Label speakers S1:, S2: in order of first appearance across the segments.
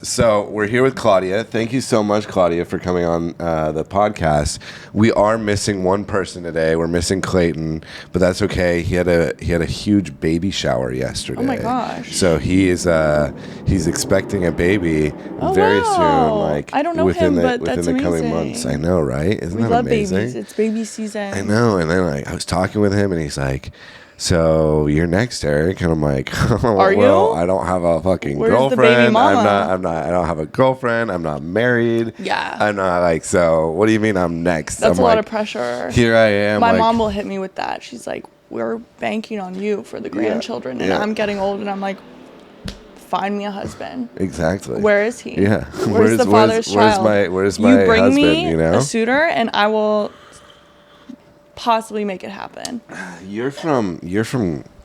S1: So we're here with Claudia. Thank you so much, Claudia, for coming on the podcast. We are missing one person today. We're missing Clayton, but that's okay. He had a huge baby shower yesterday.
S2: Oh my gosh!
S1: So he's expecting a baby very soon. Like
S2: I don't know
S1: within
S2: him,
S1: the,
S2: but
S1: within
S2: that's
S1: the
S2: amazing.
S1: coming months. I know, right? Isn't
S2: we
S1: that
S2: love
S1: amazing?
S2: babies. It's baby season.
S1: I know. And then I was talking with him, and he's like, "So you're next, Eric?" And I'm like, "Oh,
S2: Are
S1: well,
S2: you?
S1: I don't have a fucking
S2: Where's
S1: girlfriend.
S2: the baby mama?
S1: I don't have a girlfriend. I'm not married.
S2: Yeah.
S1: I'm not like. So what do you mean I'm next?
S2: That's
S1: I'm
S2: a lot
S1: like,
S2: of pressure.
S1: Here I am.
S2: My
S1: like,
S2: mom will hit me with that. She's like, "We're banking on you for the grandchildren," and I'm getting old, and I'm like, "Find me a husband."
S1: Exactly.
S2: Where is he?
S1: Yeah.
S2: Where's the father's child?
S1: Where's my
S2: you bring
S1: husband?
S2: me
S1: You know.
S2: a suitor, and I will possibly make it happen.
S1: You're from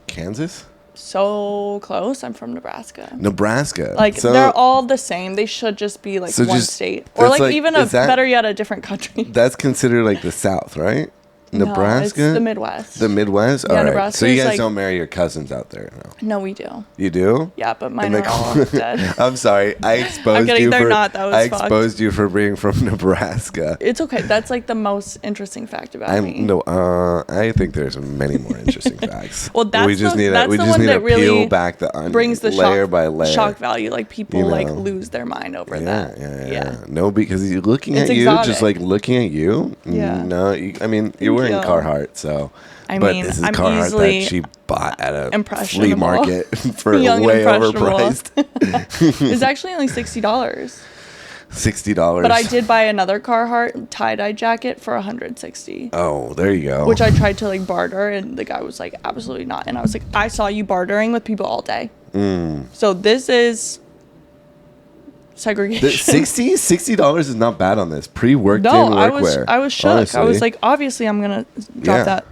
S1: Kansas?
S2: So close. I'm from Nebraska.
S1: Nebraska.
S2: Like,
S1: so,
S2: they're all the same. They should just be like
S1: So
S2: one
S1: just-
S2: state, or
S1: that's
S2: like even better yet, a different country.
S1: That's considered like the South, right? Nebraska?
S2: No, it's the Midwest.
S1: The Midwest?
S2: Yeah,
S1: All right.
S2: Nebraska
S1: So you
S2: is
S1: guys
S2: like-
S1: don't marry your cousins out there, no?
S2: No, we do.
S1: You do?
S2: Yeah, but mine
S1: And
S2: are all dead.
S1: I'm sorry. I exposed
S2: kidding,
S1: you
S2: they're
S1: for
S2: not. That was
S1: I
S2: fucked.
S1: exposed you for being from Nebraska.
S2: It's okay. That's like the most interesting fact about me.
S1: I think there's many more interesting facts.
S2: Well, that's
S1: we just
S2: the-
S1: need
S2: that's
S1: we
S2: the
S1: just
S2: one
S1: need
S2: that
S1: to
S2: really
S1: peel back the onion
S2: brings the
S1: layer by layer.
S2: shock value. Like people
S1: You
S2: like
S1: know.
S2: lose their mind over
S1: Yeah,
S2: that.
S1: yeah. No, because he's looking
S2: It's
S1: at you,
S2: exotic.
S1: just like looking at you.
S2: Yeah.
S1: No, I mean, you're wearing
S2: you.
S1: Carhartt, so.
S2: I
S1: but
S2: mean,
S1: this is
S2: I'm
S1: Carhartt
S2: easily
S1: that she bought at a flea
S2: impressionable.
S1: market for
S2: Young and
S1: way
S2: impressionable.
S1: overpriced.
S2: It's actually only $60.
S1: $60.
S2: But I did buy another Carhartt tie-dye jacket for $160.
S1: Oh, there you go.
S2: Which I tried to like barter, and the guy was like, absolutely not. And I was like, I saw you bartering with people all day. So this is segregation.
S1: $60 is not bad on this pre-worked
S2: No,
S1: in workwear.
S2: I was shook.
S1: honestly.
S2: I was like, obviously, I'm gonna drop that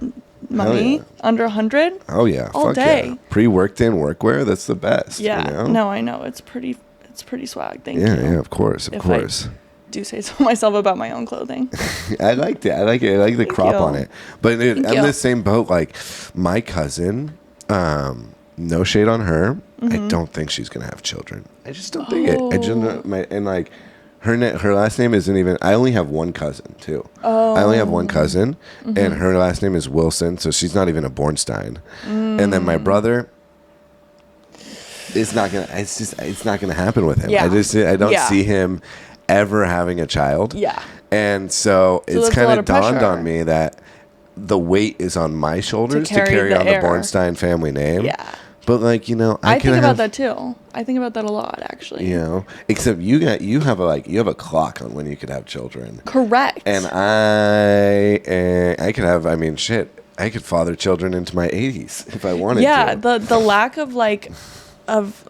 S2: money
S1: yeah.
S2: under 100.
S1: Oh yeah,
S2: all
S1: fuck
S2: day.
S1: yeah. Pre-worked in workwear, that's the best.
S2: Yeah,
S1: you know?
S2: no, I know it's pretty swag. Thank you.
S1: Yeah, of course, of
S2: If
S1: course.
S2: I do say so myself about my own clothing.
S1: I liked it. I like it. I like the crop
S2: you.
S1: on it. But dude,
S2: Thank
S1: I'm
S2: you.
S1: the same boat. Like my cousin, no shade on her. I don't think she's gonna have children. I just don't think it. I just and like her last name isn't even. I only have one cousin too. I only have one cousin, and her last name is Wilson, so she's not even a Bornstein. And then my brother. It's not gonna happen with him.
S2: Yeah.
S1: I don't
S2: Yeah.
S1: see him ever having a child.
S2: Yeah.
S1: And so it's
S2: that's a
S1: kind
S2: lot
S1: of
S2: of
S1: dawned
S2: pressure.
S1: on me that the weight is on my shoulders to
S2: carry
S1: carry
S2: the
S1: on
S2: air.
S1: the Bornstein family name.
S2: Yeah.
S1: But like, you know,
S2: I
S1: can
S2: think
S1: have,
S2: about that too. I think about that a lot, actually.
S1: You know, except you have a clock on when you could have children.
S2: Correct.
S1: And I could have. I mean, shit. I could father children into my 80s if I wanted to.
S2: Yeah, the lack of like of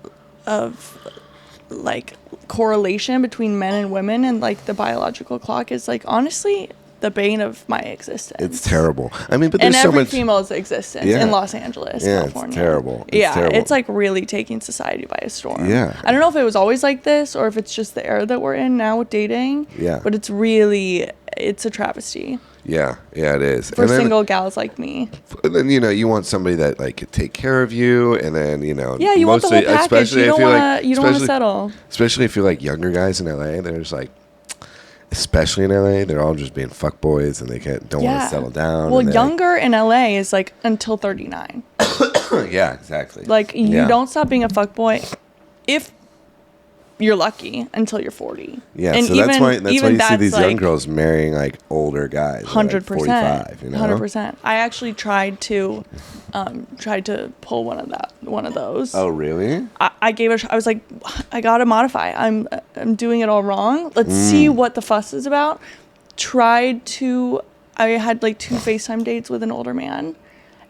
S2: like correlation between men and women and like the biological clock is like honestly the bane of my existence.
S1: It's terrible. I mean, but
S2: and
S1: there's so
S2: every
S1: much.
S2: female's existence
S1: Yeah.
S2: in Los Angeles,
S1: Yeah,
S2: California.
S1: it's terrible.
S2: Yeah,
S1: terrible.
S2: it's like really taking society by a storm.
S1: Yeah.
S2: I don't know if it was always like this or if it's just the era that we're in now with dating.
S1: Yeah.
S2: But it's a travesty
S1: Yeah, it is.
S2: for
S1: And then-
S2: single gals like me.
S1: And then you want somebody that like could take care of you, and then
S2: Yeah, you want the whole package. You don't want to settle.
S1: Especially if you're like younger guys in LA, there's like, especially in LA, they're all just being fuckboys and they don't want to settle down.
S2: Well,
S1: and they're
S2: younger in LA is like until 39.
S1: like, yeah, exactly.
S2: Like you
S1: Yeah.
S2: don't stop being a fuckboy if you're lucky until you're 40.
S1: Yeah,
S2: and
S1: so that's why you see
S2: that's
S1: these young
S2: like
S1: girls marrying like older guys,
S2: 100%,
S1: 45, you know?
S2: 100%. I actually tried to pull one of those.
S1: Oh, really?
S2: I gave it. I was like, I gotta modify. I'm doing it all wrong. Let's see what the fuss is about. I had like 2 FaceTime dates with an older man,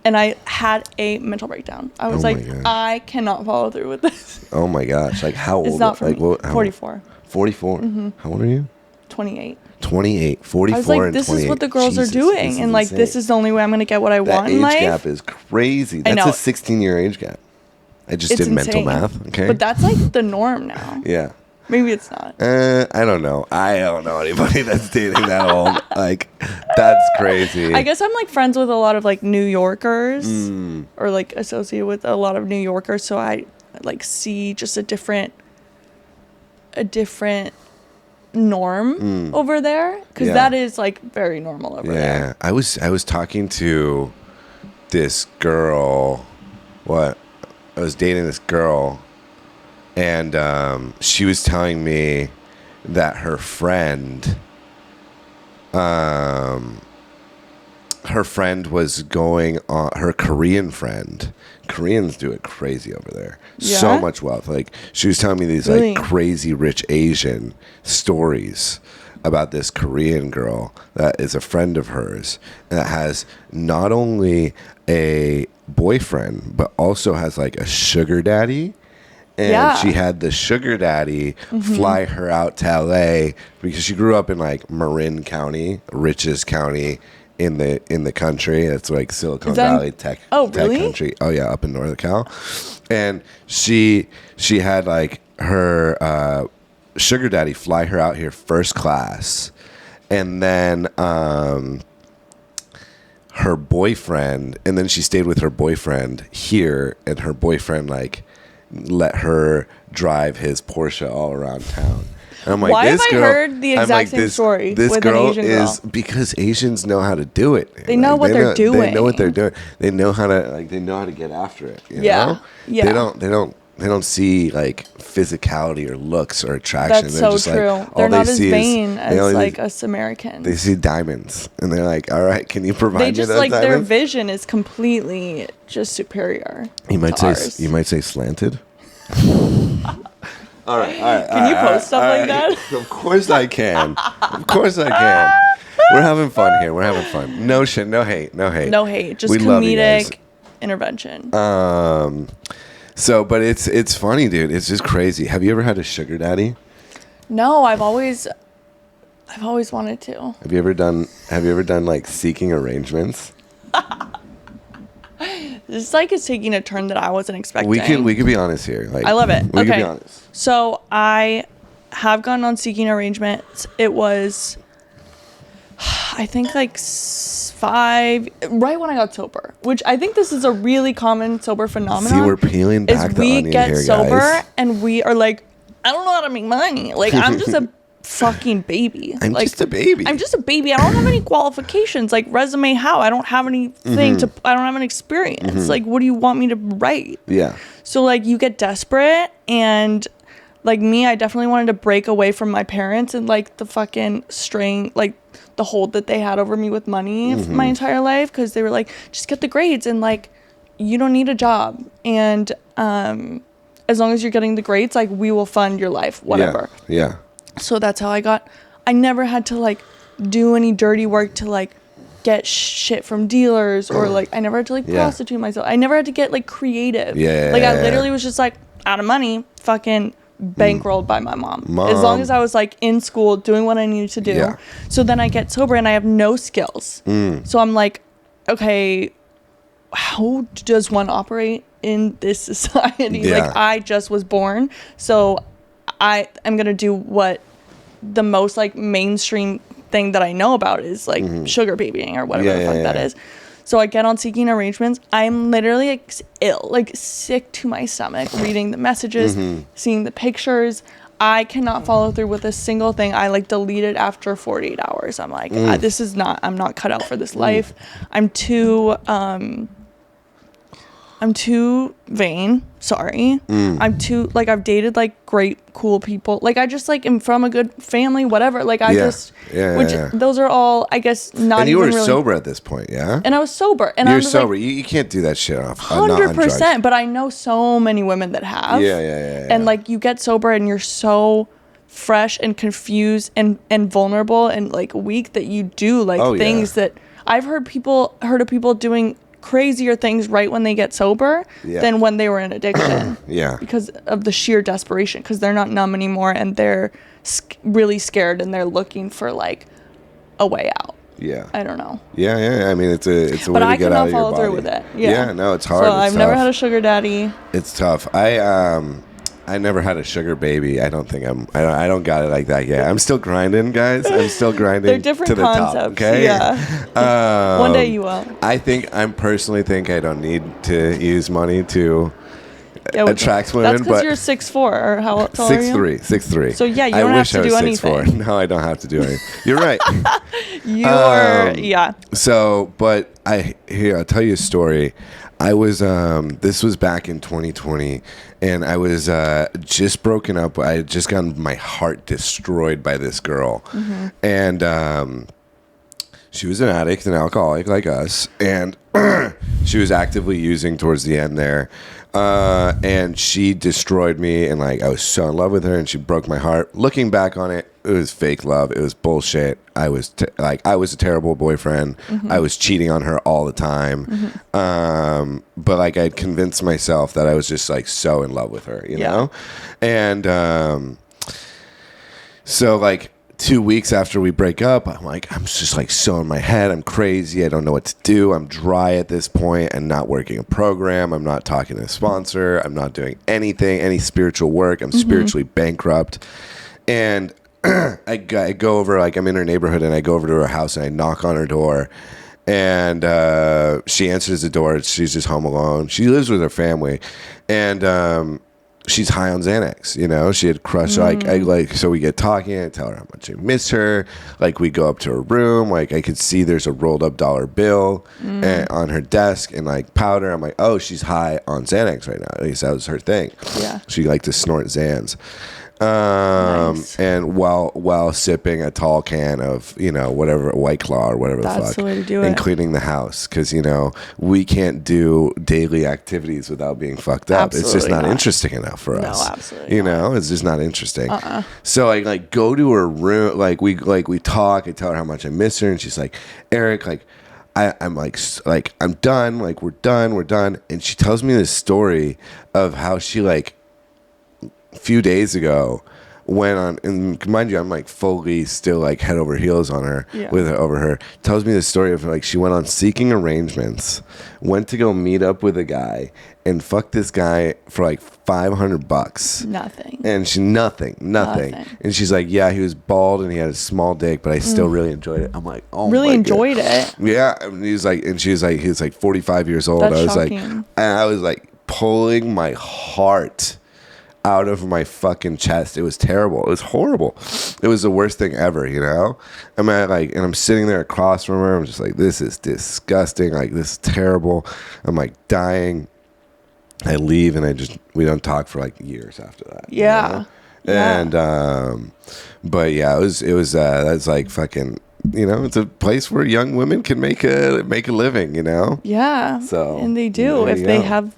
S2: and I had a mental breakdown. I was
S1: my
S2: like,
S1: gosh.
S2: I cannot follow through with this.
S1: Oh my gosh! Like how old?
S2: It's not for
S1: like
S2: me.
S1: what?
S2: 44.
S1: 44. How old are you?
S2: 28.
S1: 28, 44,
S2: I was like,
S1: and
S2: this
S1: 28.
S2: is what the girls
S1: Jesus,
S2: are doing, and like
S1: insane.
S2: this is the only way I'm gonna get what I
S1: That
S2: want
S1: age
S2: in life.
S1: gap is crazy.
S2: I
S1: That's
S2: know.
S1: a 16-year age gap. I just
S2: It's
S1: did mental
S2: insane.
S1: math. Okay,
S2: But that's like the norm now.
S1: yeah.
S2: Maybe it's not.
S1: I don't know. I don't know anybody that's dating that old. Like, that's crazy.
S2: I guess I'm like friends with a lot of like New Yorkers or like associated with a lot of New Yorkers. So I like see just a different a different norm over there, because that is like very normal over there.
S1: I was talking to this girl. I was dating this girl, and she was telling me that her friend was going on, her Korean friend. Koreans do it crazy over there.
S2: Yeah?
S1: So much wealth. Like, she was telling me these
S2: Really?
S1: like crazy rich Asian stories about this Korean girl that is a friend of hers that has not only a boyfriend but also has like a sugar daddy. And she had the sugar daddy fly her out to LA because she grew up in like Marin County, richest county in the country. It's like Silicon Valley tech country. Oh yeah, up in Northern Cal. And she had like her sugar daddy fly her out here first class, and then her boyfriend, and then she stayed with her boyfriend here, and her boyfriend like let her drive his Porsche all around town. And I'm like,
S2: why
S1: this
S2: have
S1: girl,
S2: I heard the exact same story
S1: this
S2: with
S1: girl
S2: an Asian girl?
S1: is because Asians know how to do it.
S2: They know what they're doing.
S1: They know what they're doing. They know how to get after it. You know?
S2: Yeah.
S1: They don't see like physicality or looks or attraction.
S2: That's
S1: they're
S2: so
S1: just
S2: true.
S1: Like,
S2: they're not
S1: they
S2: as
S1: see
S2: vain as like
S1: they
S2: us Americans.
S1: They see diamonds and they're like, all right, can you provide
S2: They
S1: me
S2: just
S1: those
S2: like
S1: diamonds?
S2: their vision is completely just superior.
S1: You might
S2: to
S1: say
S2: ours.
S1: you might say slanted. All right.
S2: Can you post stuff like that?
S1: Of course I can. Of course I can. We're having fun here. We're having fun. No shit. No hate. No hate.
S2: No hate. Just
S1: We love you guys.
S2: comedic intervention.
S1: So, but it's funny, dude. It's just crazy. Have you ever had a sugar daddy?
S2: No, I've always wanted to.
S1: Have you ever done like seeking arrangements?
S2: This like is taking a turn that I wasn't expecting.
S1: We could be honest here. Like,
S2: I love it.
S1: We
S2: Okay.
S1: could be honest.
S2: So I have gone on seeking arrangements. It was, I think like 5, right when I got sober, which I think this is a really common sober phenomenon.
S1: See, we're peeling back
S2: is
S1: the
S2: we
S1: onion
S2: get
S1: here,
S2: sober
S1: guys.
S2: and we are like, I don't know how to make money. Like, I'm just a fucking baby.
S1: I'm
S2: like,
S1: just a baby.
S2: I'm just a baby. I don't have any qualifications. Like, resume how? I don't have anything I don't have an experience. Like, what do you want me to write?
S1: Yeah.
S2: So, like, you get desperate, and, like, me, I definitely wanted to break away from my parents and, like, the fucking string, like, the hold that they had over me with money my entire life, because they were like, just get the grades, and, like, you don't need a job. And as long as you're getting the grades, like, we will fund your life, whatever.
S1: Yeah.
S2: So that's how I never had to, like, do any dirty work to, like, get shit from dealers, or like I never had to like prostitute myself. I never had to get like creative. Like I literally was just like out of money, fucking bankrolled by my mom. As long as I was like in school doing what I needed to do. Yeah. So then I get sober and I have no skills. So I'm like, okay, how does one operate in this society?
S1: Yeah.
S2: Like I just was born, so I am gonna do what the most like mainstream thing that I know about is like sugar babying or whatever the fuck that is. So I get on seeking arrangements. I'm literally like ill, like sick to my stomach, reading the messages, seeing the pictures. I cannot follow through with a single thing. I like delete it after 48 hours. I'm like, I'm not cut out for this life. I'm too vain. Sorry. I'm too, like, I've dated, like, great, cool people. Like, I just, like, am from a good family, whatever. Like, those are all, I guess, not
S1: and you
S2: even
S1: were
S2: really
S1: sober at this point, yeah?
S2: And I was sober. And
S1: You're
S2: I was
S1: sober.
S2: Like,
S1: you can't do that shit off.
S2: 100%. But I know so many women that have.
S1: Yeah.
S2: And, like, you get sober and you're so fresh and confused and vulnerable and, like, weak that you do, like, things that I've heard of people doing crazier things right when they get sober than when they were in addiction. Because of the sheer desperation, because they're not numb anymore and they're really scared and they're looking for like a way out. I don't know.
S1: I mean, it's a way to get out of your body. But I cannot follow through with it. No, it's hard.
S2: So I've never had a sugar daddy.
S1: It's tough. I never had a sugar baby. I don't got it like that yet. I'm still grinding, guys. I'm still grinding.
S2: They're different
S1: to the
S2: concepts.
S1: Top, okay?
S2: Yeah. One day you will.
S1: I personally think I don't need to use money to attracts women.
S2: That's because you're 6'4", or how tall are you?
S1: 6'3".
S2: So yeah, you don't have to do anything.
S1: 6'4". No, I don't have to do anything. You're right.
S2: Yeah.
S1: So, but I'll tell you a story. I was this was back in 2020, and I was just broken up. I had just gotten my heart destroyed by this girl, and she was an addict, an alcoholic like us, and she was actively using towards the end there. And she destroyed me, and like I was so in love with her, and she broke my heart. Looking back on it, it was fake love. It was bullshit. I was I was a terrible boyfriend. I was cheating on her all the time. But like I'd convinced myself that I was just like so in love with her, you know? And so like 2 weeks after we break up, I'm just like so in my head. I'm crazy. I don't know what to do. I'm dry at this point and not working a program. I'm not talking to a sponsor. I'm not doing anything, any spiritual work. I'm spiritually bankrupt. And I go over, like I'm in her neighborhood, and I go over to her house and I knock on her door, and she answers the door. She's just home alone. She lives with her family, and she's high on Xanax, you know. She had crushed so we get talking. I tell her how much I miss her. Like we go up to her room. Like I could see there's a rolled up dollar bill on her desk and like powder. I'm like, oh, she's high on Xanax right now. At least that was her thing. Yeah, she liked to snort Xans. Nice. And while sipping a tall can of, you know, whatever, White Claw or whatever
S2: That's
S1: the fuck,
S2: the way to do it.
S1: and cleaning the house, because, you know, we can't do daily activities without being fucked up. Absolutely it's just not interesting enough for us.
S2: No, absolutely
S1: you know, it's just not interesting. So I like go to her room, we talk. I tell her how much I miss her, and she's like, Eric, like I'm like I'm done. Like we're done. And she tells me this story of how she like a few days ago went on, and mind you, I'm like fully still like head over heels on her over her. Tells me the story of like she went on Seeking Arrangements, went to go meet up with a guy and fucked this guy for like $500.
S2: Nothing.
S1: And she nothing. And she's like, yeah, he was bald and he had a small dick, but I still really enjoyed it. I'm like, oh,
S2: really enjoyed it.
S1: Yeah, and he was like 45 years old.
S2: That's
S1: I was
S2: shocking.
S1: I was like pulling my heart out of my fucking chest. It was terrible. It was horrible. It was the worst thing ever, you know? I mean, and I'm sitting there across from her. I'm just like, this is disgusting. Like, this is terrible. I'm like dying. I leave, and we don't talk for like years after that.
S2: Yeah.
S1: You know? And, but yeah, it was that's like fucking, you know, it's a place where young women can make a living, you know?
S2: Yeah.
S1: So,
S2: and they do if they have,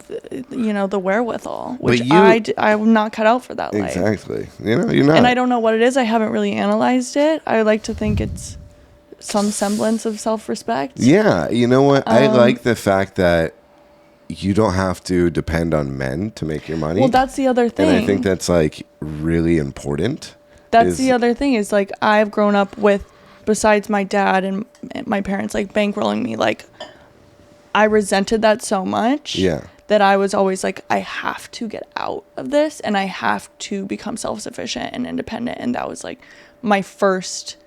S2: you know, the wherewithal, which I'm not cut out for that life.
S1: Exactly. You know, you're not.
S2: And I don't know what it is. I haven't really analyzed it. I like to think it's some semblance of self-respect.
S1: Yeah. You know what? I like the fact that you don't have to depend on men to make your money.
S2: Well, that's the other thing.
S1: And I think that's like really important.
S2: That's the other thing is like I've grown up with, besides my dad and my parents like bankrolling me, like I resented that so much that I was always like, I have to get out of this and I have to become self-sufficient and independent. And that was like my first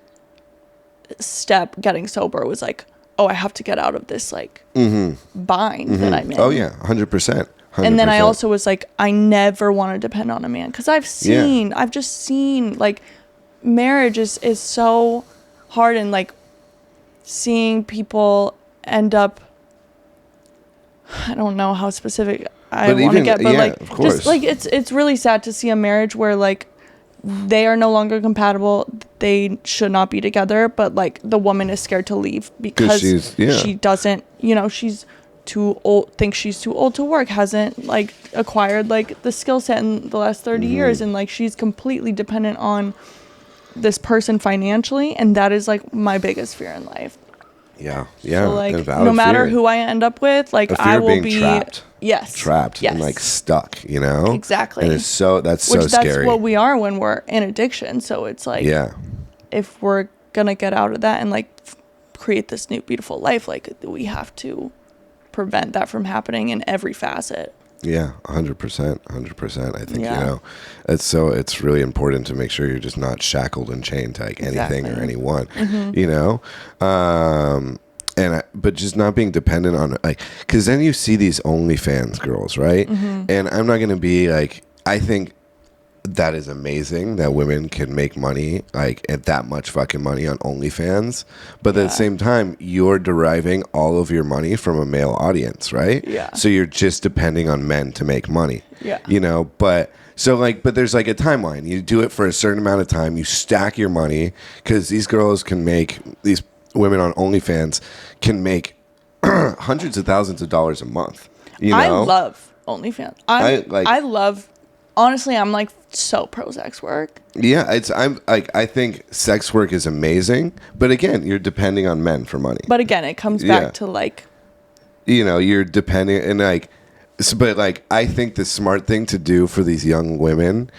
S2: step getting sober, was like, oh, I have to get out of this like bind that I'm in.
S1: Oh yeah, 100%.
S2: And then I also was like, I never want to depend on a man, because I've just seen like marriage is so hard, and like seeing people end up, I don't know how specific I want to get, but like just like it's really sad to see a marriage where like they are no longer compatible, they should not be together, but like the woman is scared to leave because she doesn't, you know, she's too old, thinks she's too old to work, hasn't like acquired like the skill set in the last 30 years, and like she's completely dependent on this person financially, and that is like my biggest fear in life.
S1: Yeah.
S2: So like no matter who I end up with, like I will be
S1: trapped and like stuck, you know?
S2: Exactly.
S1: And that's so scary.
S2: That's what we are when we're in addiction. So it's like, if we're gonna get out of that and like create this new beautiful life, like we have to prevent that from happening in every facet.
S1: Yeah, 100%. 100%. I think, you know, it's really important to make sure you're just not shackled and chained to like anything or anyone, you know? but just not being dependent on like, because then you see these OnlyFans girls, right? And I'm not gonna be like, I think that is amazing that women can make money, like at that much fucking money on OnlyFans, but at the same time you're deriving all of your money from a male audience, right? So you're just depending on men to make money, you know. But so like, but there's like a timeline. You do it for a certain amount of time, you stack your money, because these girls can make, these women on OnlyFans can make hundreds of thousands of dollars a month. You know?
S2: I love OnlyFans. I love, honestly, I'm like so pro sex work. Yeah,
S1: I'm like, I think sex work is amazing, but again, you're depending on men for money.
S2: But again, it comes back to like,
S1: you know, you're depending, and like, but like, I think the smart thing to do for these young women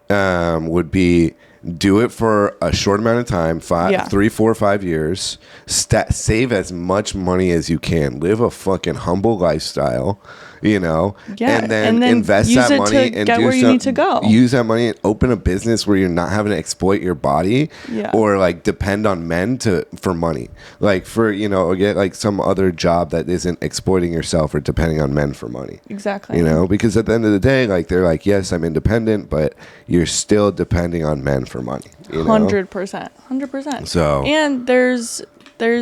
S1: would be do it for a short amount of time, 3, 4, 5 years, save as much money as you can, live a fucking humble lifestyle, you know, and then invest that money and do where you need to go. Use that money and open a business where you're not having to exploit your body or like depend on men for money, like for, you know, or get like some other job that isn't exploiting yourself or depending on men for money.
S2: Exactly.
S1: You know, because at the end of the day, like they're like, yes, I'm independent, but you're still depending on men for money.
S2: 100%. So, and there's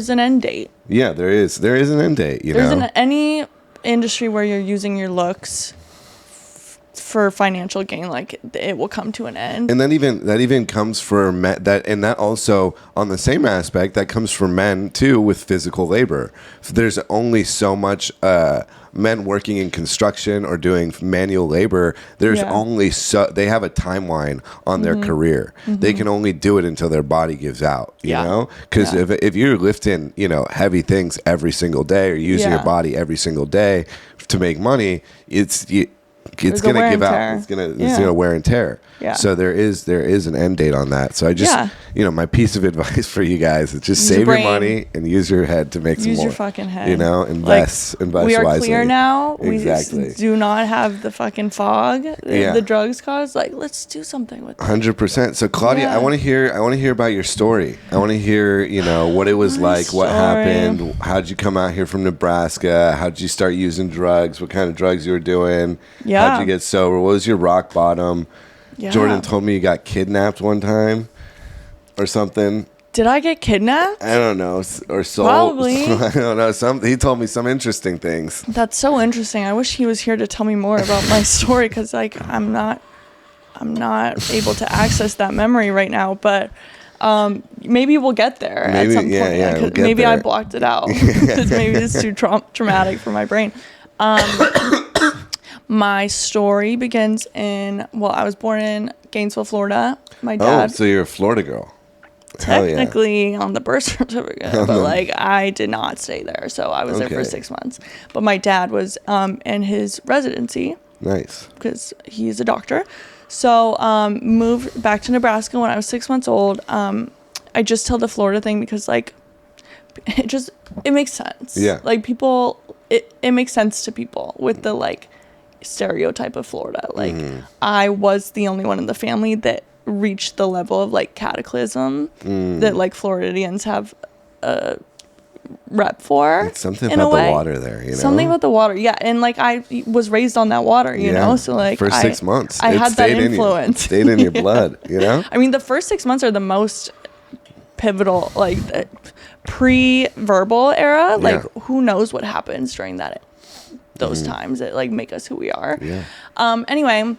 S2: an end date.
S1: Yeah, there is an end date.
S2: There's any industry where you're using your looks for financial gain, like it will come to an end. And
S1: that even comes for men, that also on the same aspect that comes for men too with physical labor. There's only so much men working in construction or doing manual labor. There's only they have a timeline on their career. They can only do it until their body gives out, you know, because if you're lifting, you know, heavy things every single day or using your body every single day to make money, it's going to give out. It's going to wear and tear. Yeah. So there is an end date on that. So I just, you know, my piece of advice for you guys is just save your money and use your head to make some more. Use
S2: your fucking head.
S1: You know, invest
S2: we are
S1: wisely.
S2: Clear now.
S1: Exactly.
S2: We do not have the fucking fog the drugs cause. Like, let's do something with it.
S1: 100%. So Claudia, I want to hear about your story. I want to hear, you know, what it was like, what happened, how'd you come out here from Nebraska, how'd you start using drugs, what kind of drugs you were doing, how'd you get sober, what was your rock bottom? Yeah. Jordan told me you got kidnapped one time or something.
S2: Did I get kidnapped?
S1: I don't know. Or sold.
S2: Probably.
S1: I don't know. He told me some interesting things.
S2: That's so interesting. I wish he was here to tell me more about my story, because like I'm not able to access that memory right now. But maybe we'll get there at some point.
S1: Yeah, we'll
S2: maybe
S1: there.
S2: I blocked it out because maybe it's too traumatic for my brain. My story begins I was born in Gainesville, Florida. My dad.
S1: Oh, so you're a Florida girl.
S2: Technically on the birth certificate, but like I did not stay there, so I was there for 6 months. But my dad was in his residency.
S1: Nice. Because
S2: he's a doctor. So moved back to Nebraska when I was 6 months old. I just tell the Florida thing because like it makes sense.
S1: Yeah.
S2: Like people, it makes sense to people with the like stereotype of Florida. Like I was the only one in the family that reached the level of like cataclysm that like Floridians have a rep for.
S1: It's something about the water there, you know?
S2: Something about the water, yeah. And like I was raised on that water, you know? So like
S1: for 6 months.
S2: I had that influence.
S1: It stayed in your blood, you know?
S2: I mean, the first 6 months are the most pivotal, like pre-verbal era. Like who knows what happens during those times that like make us who we are. Anyway, I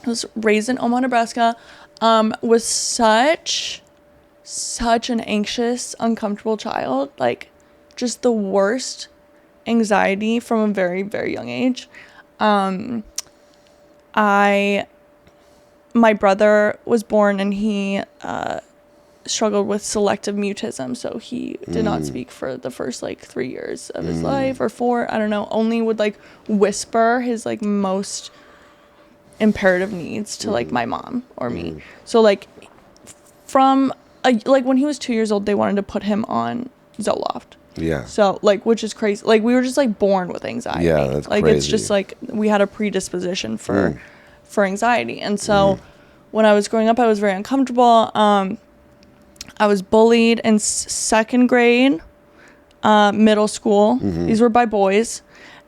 S2: was raised in Omaha, Nebraska. Was such an anxious, uncomfortable child. Like just the worst anxiety from a very, very young age. My brother was born and he struggled with selective mutism, so he did not speak for the first like 3 years of his life, or 4, I don't know. Only would like whisper his like most imperative needs to like my mom or me. So like from like when he was 2 years old, they wanted to put him on Zoloft.
S1: Yeah.
S2: So like, which is crazy. Like we were just like born with anxiety.
S1: Yeah, that's
S2: like
S1: crazy.
S2: It's just like we had a predisposition for anxiety. And so when I was growing up, I was very uncomfortable. I was bullied in second grade. middle school. These were by boys.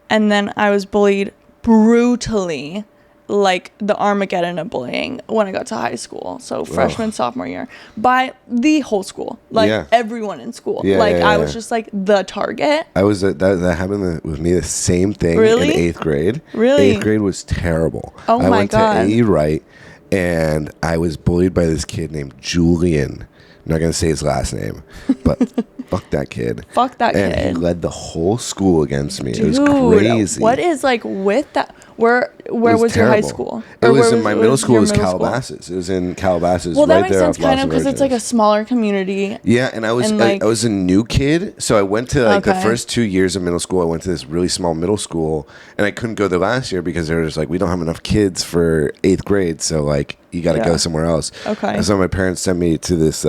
S2: And then I was bullied brutally, like the Armageddon of bullying, when I got to high school. So freshman, sophomore year, by the whole school, like everyone in school. I was just like the target.
S1: I was that happened with me. The same thing in 8th grade.
S2: Really?
S1: 8th grade was terrible.
S2: Oh my God.
S1: I went to A. Wright, and I was bullied by this kid named Julian. I'm not gonna say his last name, but fuck that kid.
S2: Fuck that kid.
S1: And he led the whole school against me.
S2: Dude,
S1: it was crazy.
S2: What is like with that? Where was your high school?
S1: It was in my middle school. It was Calabasas. It was in Calabasas.
S2: Well, that makes sense, kind of, because it's like a smaller community.
S1: Yeah, and I was a new kid, so I went to the first 2 years of middle school. I went to this really small middle school, and I couldn't go the last year because they were just like, we don't have enough kids for 8th grade, so like you got to go somewhere else.
S2: Okay.
S1: And so my parents sent me to this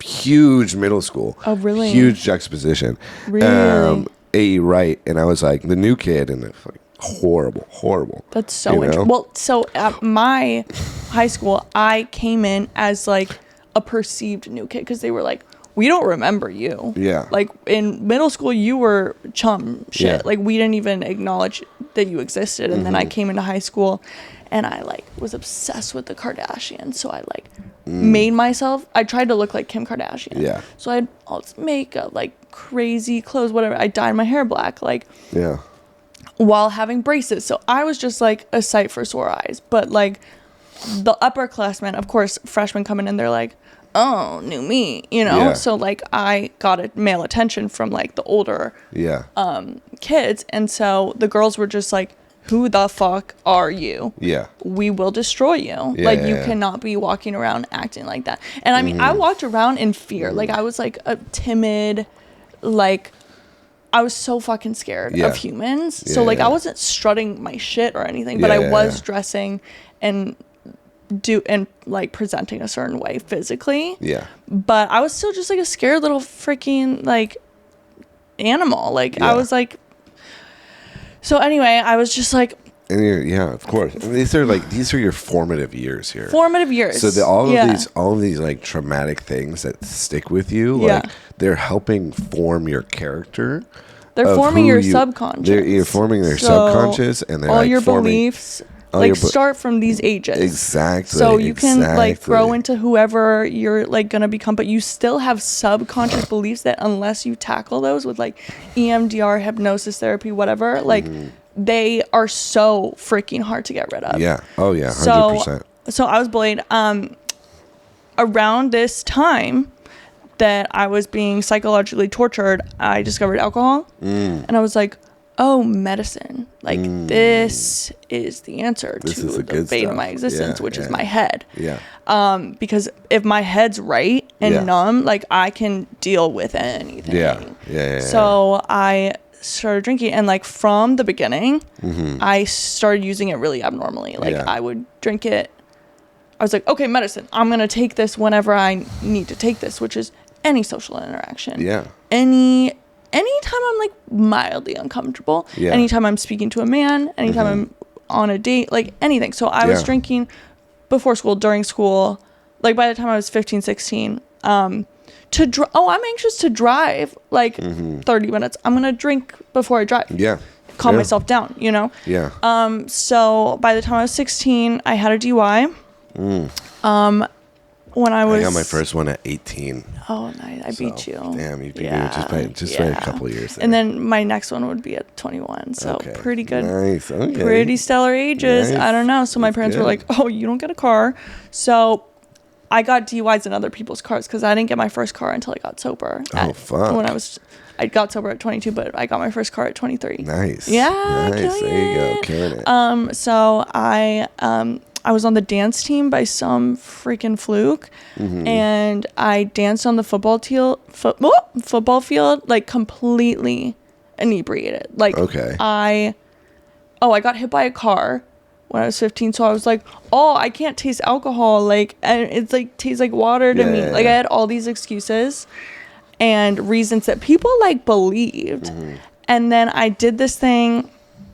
S1: huge middle school.
S2: Oh, really?
S1: Huge juxtaposition.
S2: Really?
S1: A. Wright, and I was like the new kid, and it's like horrible.
S2: That's so interesting. Well, so at my high school, I came in as like a perceived new kid because they were like, we don't remember you.
S1: Yeah.
S2: Like in middle school, you were chum shit.
S1: Yeah.
S2: Like we didn't even acknowledge that you existed. And then I came into high school and I like was obsessed with the Kardashians. So I like made myself, I tried to look like Kim Kardashian.
S1: Yeah.
S2: So I had all this makeup, like crazy clothes, whatever. I dyed my hair black, like while having braces. So I was just like a sight for sore eyes. But like the upperclassmen, of course, freshmen coming in, they're like, oh, new me, you know?
S1: Yeah.
S2: So like I got a male attention from like the older kids. And so the girls were just like, who the fuck are you? Yeah. We will destroy you. Yeah, like you cannot be walking around acting like that. And I mean, I walked around in fear. Like I was like a timid, like I was so fucking scared of humans. So like I wasn't strutting my shit or anything, but I was dressing and like presenting a certain way physically. Yeah. But I was still just like a scared little freaking like animal. Like I was like, so anyway, I was just like,
S1: and of course. And these are your formative years here.
S2: Formative years.
S1: So all of these like traumatic things that stick with you, like they're helping form your character.
S2: They're forming your subconscious.
S1: You're forming their subconscious, and they're
S2: all
S1: like
S2: your
S1: forming
S2: beliefs. Like start from these ages.
S1: Exactly.
S2: So you can like grow into whoever you're like gonna become, but you still have subconscious beliefs that unless you tackle those with like EMDR, hypnosis therapy, whatever, like they are so freaking hard to get rid of.
S1: Yeah. Oh yeah. 100%.
S2: So I was bullied. Around this time that I was being psychologically tortured, I discovered alcohol, and I was like, oh, medicine. Like, this is the answer to the bane of my existence, which is my head. Yeah. Because if my head's right and numb, like, I can deal with anything. Yeah. So I started drinking, and, like, from the beginning, I started using it really abnormally. Like, I would drink it. I was like, okay, medicine. I'm going to take this whenever I need to take this, which is any social interaction. Yeah. Anytime I'm like mildly uncomfortable, anytime I'm speaking to a man, anytime I'm on a date, like anything. So I was drinking before school, during school, like by the time I was 15, 16, I'm anxious to drive like 30 minutes. I'm going to drink before I drive. Yeah. Calm myself down, you know? Yeah. So by the time I was 16, I had a DUI. When I got
S1: my first one at 18.
S2: Oh, nice. I beat you.
S1: Damn, you beat me just by a couple of years there.
S2: And then my next one would be at 21. So pretty good.
S1: Nice. Okay.
S2: Pretty stellar ages. Nice. I don't know. So my parents were like, oh, you don't get a car. So I got DUIs in other people's cars because I didn't get my first car until I got sober.
S1: Fuck.
S2: I got sober at 22, but I got my first car at 23.
S1: Nice.
S2: Yeah.
S1: Nice. There you go. Killing it.
S2: So I was on the dance team by some freaking fluke, and I danced on the football field, like completely inebriated. Like, I got hit by a car when I was 15, so I was like, oh, I can't taste alcohol, like, and it's like tastes like water to me. Like, I had all these excuses and reasons that people like believed, and then I did this thing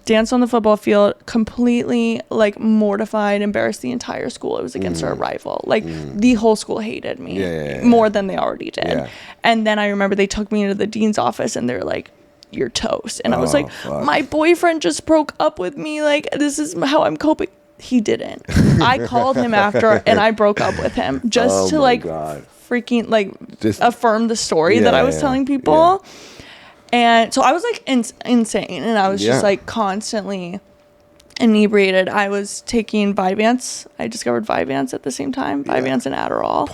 S2: danced on the football field, completely like mortified, embarrassed the entire school. It was against our rival. Like the whole school hated me more than they already did. Yeah. And then I remember they took me into the dean's office and they're like, "You're toast." And I was like, fuck. My boyfriend just broke up with me. Like, this is how I'm coping. He didn't. I called him after and I broke up with him just to like freaking like just affirm the story that I was telling people. Yeah. And so I was like insane, and I was just like constantly inebriated. I was taking Vyvanse. I discovered Vyvanse at the same time. Vyvanse and Adderall.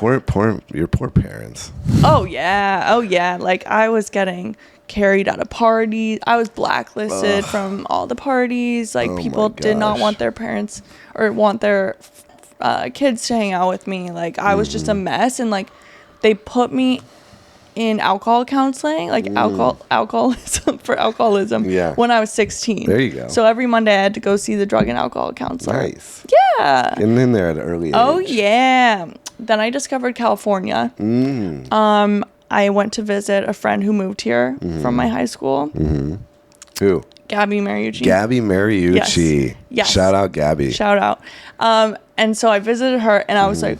S1: Your poor parents.
S2: Oh yeah. Like I was getting carried out of parties. I was blacklisted from all the parties. Like people did not want their parents or want their kids to hang out with me. Like I was just a mess, and like they put me in alcohol counseling, like alcoholism when I was 16.
S1: There you go.
S2: So every Monday I had to go see the drug and alcohol counselor.
S1: Nice.
S2: Yeah.
S1: Getting in there at an early age.
S2: Oh yeah. Then I discovered California. I went to visit a friend who moved here from my high school.
S1: Who?
S2: Gabby Mariucci.
S1: Gabby Mariucci.
S2: Yes.
S1: Shout out Gabby.
S2: Shout out. And so I visited her and I was like,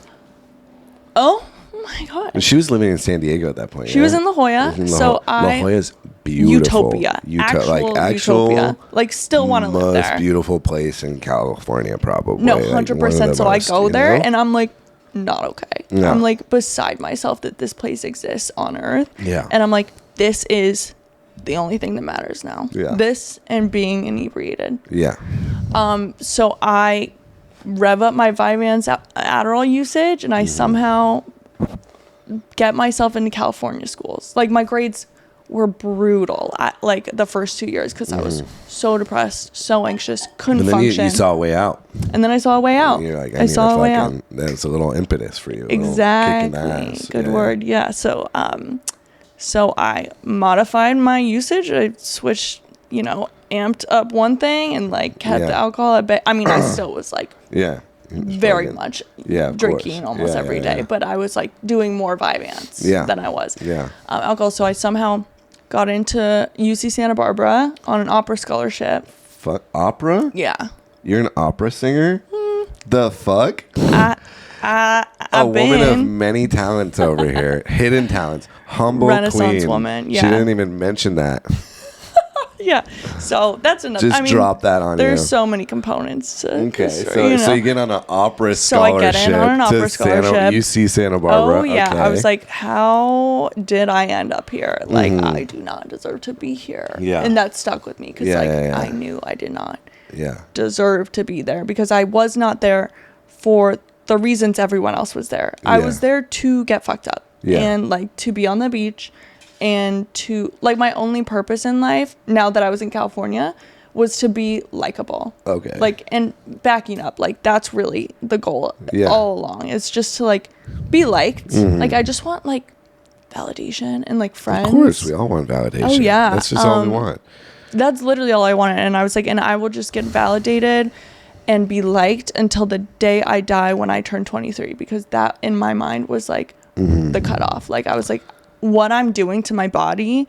S2: oh my God.
S1: And she was living in San Diego at that point.
S2: She was in La Jolla. La
S1: Jolla's beautiful.
S2: Utopia.
S1: Actual
S2: Utopia. Like still want to live there.
S1: Most beautiful place in California, probably.
S2: No, 100%. So I go there and I'm like, not okay. No. I'm like beside myself that this place exists on Earth. Yeah. And I'm like, this is the only thing that matters now. Yeah. This and being inebriated.
S1: Yeah.
S2: So I rev up my Vyvanse Adderall usage and I somehow get myself into California schools. Like my grades were brutal at like the first 2 years because I was so depressed, so anxious, couldn't function.
S1: You saw a way out.
S2: And then I saw a way out.
S1: You're like, I saw a way out. That's a little impetus for you.
S2: Exactly. Good word. Yeah. So so I modified my usage. I switched, amped up one thing and like kept the alcohol at bay. I mean, I still was like very much drinking almost every day, but I was like doing more Vyvanse than I was alcohol. So I somehow got into UC Santa Barbara on an opera scholarship.
S1: Opera?
S2: Yeah.
S1: You're an opera singer? The fuck?
S2: A
S1: woman of many talents over here. Hidden talents. Humble
S2: Renaissance
S1: queen.
S2: Woman. Yeah.
S1: She didn't even mention that.
S2: Yeah. So that's another.
S1: Just drop that on
S2: There's so many components to this story,
S1: so you get on an opera scholarship.
S2: So I get in on an opera scholarship.
S1: UC Santa Barbara.
S2: Oh yeah. Okay. I was like, how did I end up here? Like I do not deserve to be here. Yeah. And that stuck with me because I knew I did not deserve to be there because I was not there for the reasons everyone else was there. I was there to get fucked up and like to be on the beach. And to like my only purpose in life now that I was in California was to be likable. Okay. Like and backing up, like that's really the goal all along. It's just to like be liked. Like I just want like validation and like friends.
S1: Of course, we all want validation.
S2: Oh yeah,
S1: that's just all we want.
S2: That's literally all I wanted, and I was like, and I will just get validated and be liked until the day I die when I turn 23, because that in my mind was like the cutoff. Like I was like, what I'm doing to my body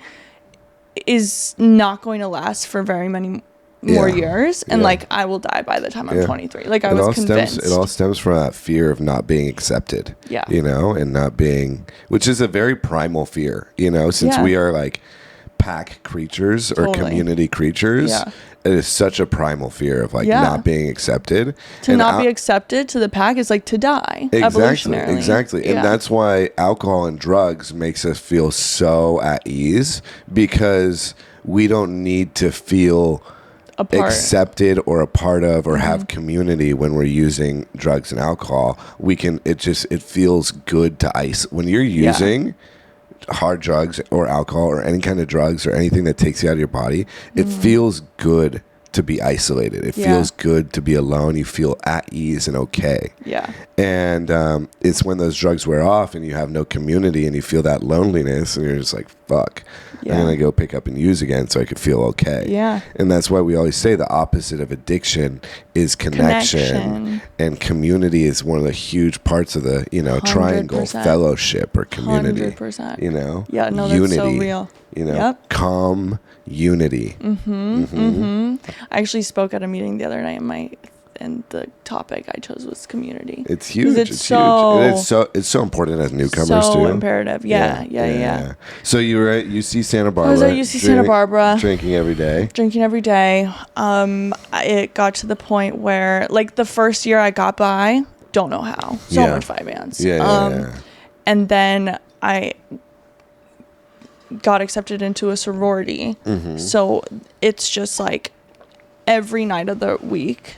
S2: is not going to last for very many more years, and like I will die by the time I'm 23. Like I was convinced.
S1: It all stems from that fear of not being accepted. Yeah, and not being, which is a very primal fear. Since we are like pack creatures or community creatures. Yeah. It is such a primal fear of like not being accepted.
S2: To not be accepted to the pack is like to die.
S1: Exactly. And that's why alcohol and drugs makes us feel so at ease, because we don't need to feel accepted or a part of or have community when we're using drugs and alcohol. It feels good to ice when you're using hard drugs or alcohol or any kind of drugs or anything that takes you out of your body. It feels good to be isolated. It feels good to be alone. You feel at ease and okay. Yeah. And it's when those drugs wear off and you have no community and you feel that loneliness and you're just like, fuck, I'm going to go pick up and use again so I could feel okay. Yeah. And that's why we always say the opposite of addiction is connection. And community is one of the huge parts of the, triangle, fellowship or community.
S2: 100%. Yeah, no, that's
S1: unity,
S2: so real.
S1: calm unity.
S2: I actually spoke at a meeting the other night, and the topic I chose was community.
S1: It's huge. It's huge. It's so important as newcomers too.
S2: So imperative. Yeah.
S1: So you were at UC Santa Barbara.
S2: I was at UC Santa Barbara.
S1: Drinking every day.
S2: It got to the point where, like, the first year I got by, don't know how. So much finance. And then I got accepted into a sorority. So it's just like every night of the week,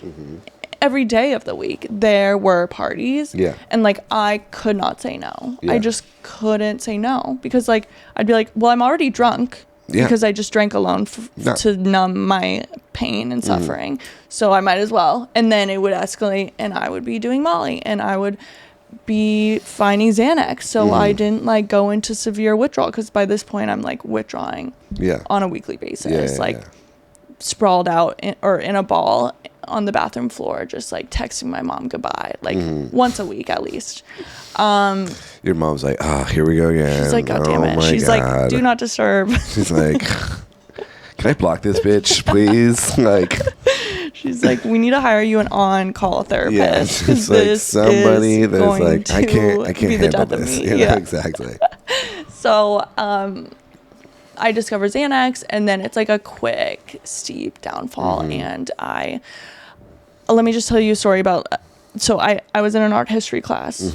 S2: every day of the week, there were parties. And like, I could not say no. I just couldn't say no, because like, I'd be like, well, I'm already drunk because I just drank alone to numb my pain and suffering. So I might as well. And then it would escalate, and I would be doing Molly, and I would be finding Xanax. So I didn't like go into severe withdrawal, because by this point I'm like withdrawing on a weekly basis, sprawled out in a ball on the bathroom floor, just like texting my mom goodbye, like once a week at least.
S1: Your mom's like, oh, here we go again.
S2: She's like, God damn it. She's like, do not disturb.
S1: She's like, can I block this bitch, please? Like,
S2: she's like, we need to hire you an on-call therapist.
S1: Yeah, it's like somebody that's like, I can't handle this. Exactly.
S2: So, I discovered Xanax, and then it's like a quick, steep downfall. And let me just tell you a story about, so I was in an art history class.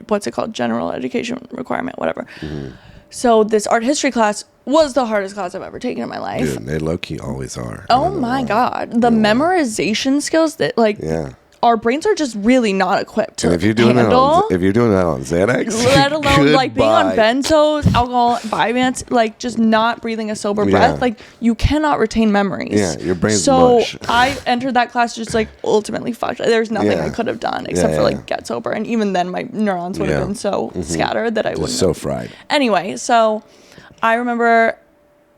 S2: What's it called? General education requirement, whatever. So this art history class was the hardest class I've ever taken in my life.
S1: Dude, they low-key always are.
S2: Oh my God. The memorization skills that like, our brains are just really not equipped to handle.
S1: If you're doing that on Xanax,
S2: let alone like being on benzos, alcohol, Vyvanse, like just not breathing a sober breath, like you cannot retain memories.
S1: Yeah, your brain's
S2: so
S1: mush.
S2: I entered that class just like ultimately fucked. There's nothing I could have done except for like get sober, and even then my neurons would have been so scattered that I wouldn't.
S1: So fried.
S2: Anyway, so I remember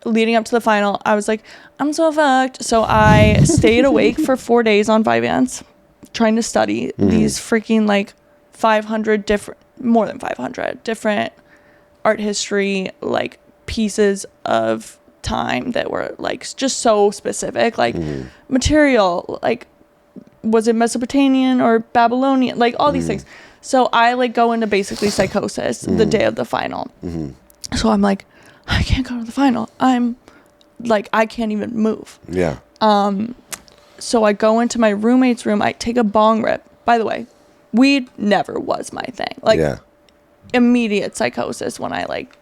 S2: leading up to the final, I was like, I'm so fucked. So I stayed awake for 4 days on Vyvanse, trying to study these freaking like 500 more than 500 different art history like pieces of time that were like just so specific, like material, like was it Mesopotamian or Babylonian, like all these things. So I like go into basically psychosis the day of the final. So I'm like, I can't go to the final. I'm like, I can't even move. So I go into my roommate's room. I take a bong rip. By the way, weed never was my thing. Like immediate psychosis when I like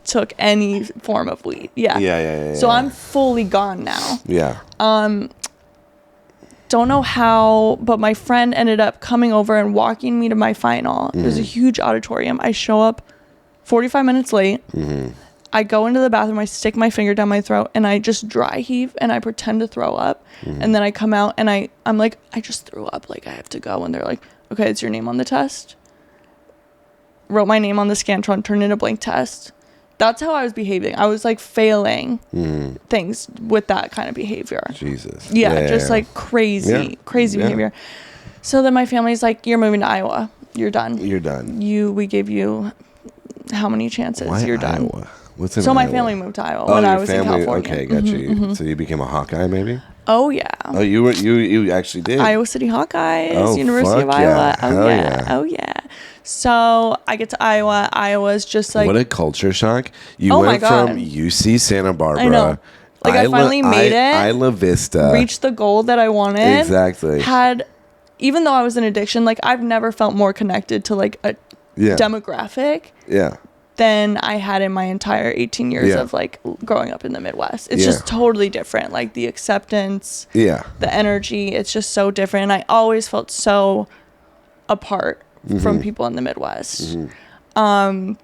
S2: took any form of weed. So I'm fully gone now. Don't know how, but my friend ended up coming over and walking me to my final. It was a huge auditorium. I show up 45 minutes late. I go into the bathroom, I stick my finger down my throat, and I just dry heave, and I pretend to throw up. And then I come out, and I'm like, I just threw up, like, I have to go. And they're like, okay, is your name on the test? Wrote my name on the Scantron, turned in a blank test. That's how I was behaving. I was, like, failing things with that kind of behavior.
S1: Jesus.
S2: Just, like, crazy behavior. So then my family's like, you're moving to Iowa. You're done. We gave you how many chances?
S1: Why
S2: you're done.
S1: Iowa? What's in
S2: so
S1: Iowa?
S2: My family moved to Iowa when I was in California.
S1: Okay, got you. So you became a Hawkeye, maybe?
S2: Oh yeah.
S1: Oh, you actually did.
S2: Iowa City Hawkeyes,
S1: oh,
S2: University of Iowa.
S1: Oh
S2: yeah. So I get to Iowa. Iowa's just like,
S1: what a culture shock! You went from UC Santa Barbara.
S2: I know. Like I finally made it.
S1: Isla Vista.
S2: Reached the goal that I wanted.
S1: Exactly.
S2: Even though I was in addiction, like I've never felt more connected to like a demographic. Than I had in my entire 18 years of like growing up in the Midwest. It's just totally different. Like the acceptance, the energy, it's just so different. And I always felt so apart from people in the Midwest. Not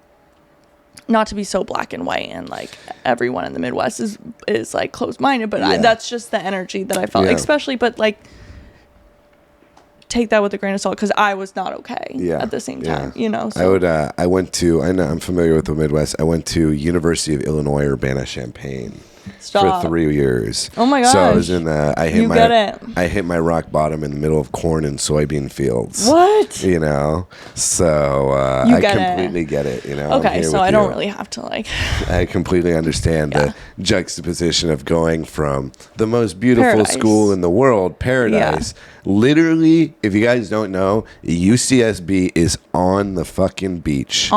S2: to be so black and white and like everyone in the Midwest is like closed-minded, but that's just the energy that I felt, especially, but like take that with a grain of salt because I was not okay at the same time, you know. So.
S1: I'm familiar with the Midwest. I went to University of Illinois Urbana-Champaign.
S2: Stop.
S1: for 3 years.
S2: Oh my gosh.
S1: So I was in the, I hit my rock bottom in the middle of corn and soybean fields.
S2: What?
S1: You know? So I completely get it, you know?
S2: Okay, so I don't really have to like.
S1: I completely understand the juxtaposition of going from the most beautiful school in the world, Paradise. Literally, if you guys don't know, UCSB is on the fucking beach.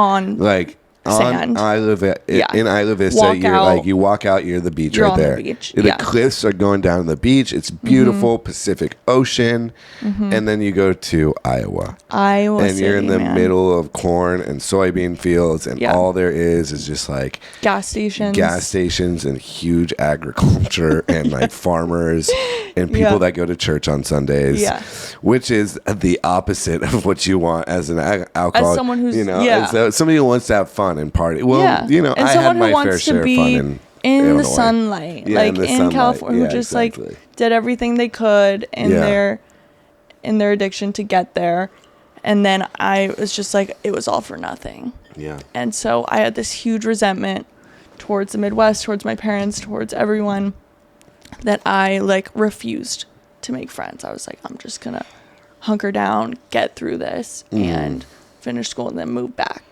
S2: Sand.
S1: In Isla Vista, you walk out, you're the beach right there. The cliffs are going down to the beach. It's beautiful, Pacific Ocean, and then you go to Iowa, and you're in the middle of corn and soybean fields, and all there is just like
S2: gas stations
S1: and huge agriculture and like farmers and people that go to church on Sundays, which is the opposite of what you want as an alcoholic. As someone who's as somebody who wants to have fun and party. Well, you know,
S2: and
S1: I had my fair share of fun
S2: in the sunlight, like in California, who just like did everything they could in their addiction to get there, and then I was just like, it was all for nothing.
S1: Yeah.
S2: And so I had this huge resentment towards the Midwest, towards my parents, towards everyone, that I like refused to make friends. I was like, I'm just gonna hunker down, get through this, and finish school and then move back.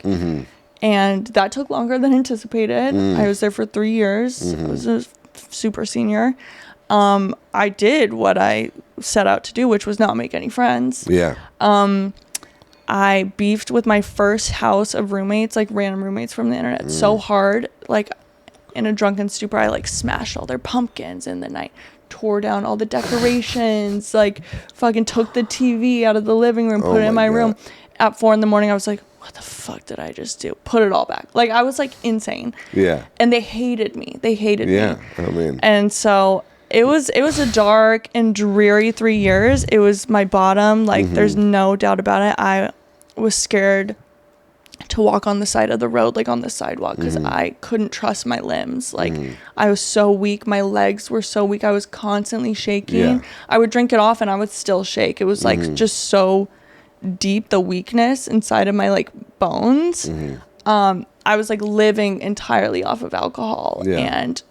S2: And that took longer than anticipated. I was there for 3 years. I was a super senior. I did what I set out to do, which was not make any friends.
S1: Yeah.
S2: I beefed with my first house of roommates, like random roommates from the internet, so hard. Like in a drunken stupor, I like smashed all their pumpkins in the night, tore down all the decorations, like fucking took the TV out of the living room, put it in my room. At 4 a.m, I was like, what the fuck did I just do? Put it all back. Like, I was like insane.
S1: Yeah.
S2: And they hated me. They hated me.
S1: Yeah, I mean.
S2: And so it was a dark and dreary 3 years. It was my bottom. Like, there's no doubt about it. I was scared to walk on the side of the road, like on the sidewalk, because I couldn't trust my limbs. Like, I was so weak. My legs were so weak. I was constantly shaking. Yeah. I would drink it off and I would still shake. It was like just so deep, the weakness inside of my like bones. I was like living entirely off of alcohol and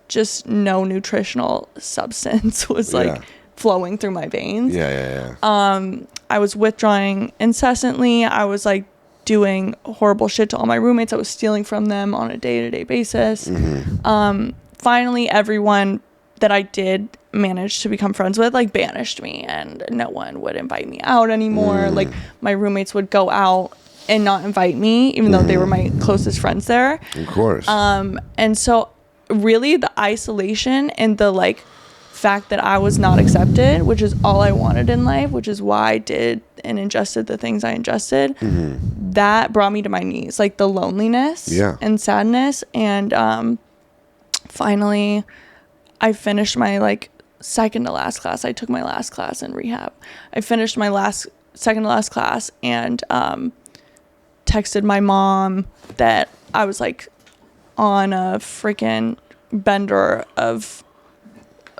S2: just no nutritional substance was like flowing through my veins. I was withdrawing incessantly. I was like doing horrible shit to all my roommates. I was stealing from them on a day-to-day basis. Finally, everyone that I did manage to become friends with like banished me, and no one would invite me out anymore. Like, my roommates would go out and not invite me, even though they were my closest friends there.
S1: Of course.
S2: And so really the isolation and the like fact that I was not accepted, which is all I wanted in life, which is why I did and ingested the things I ingested, that brought me to my knees. Like the loneliness and sadness. And finally I finished my like second to last class. I took my last class in rehab. I finished my second to last class and texted my mom that I was like on a freaking bender of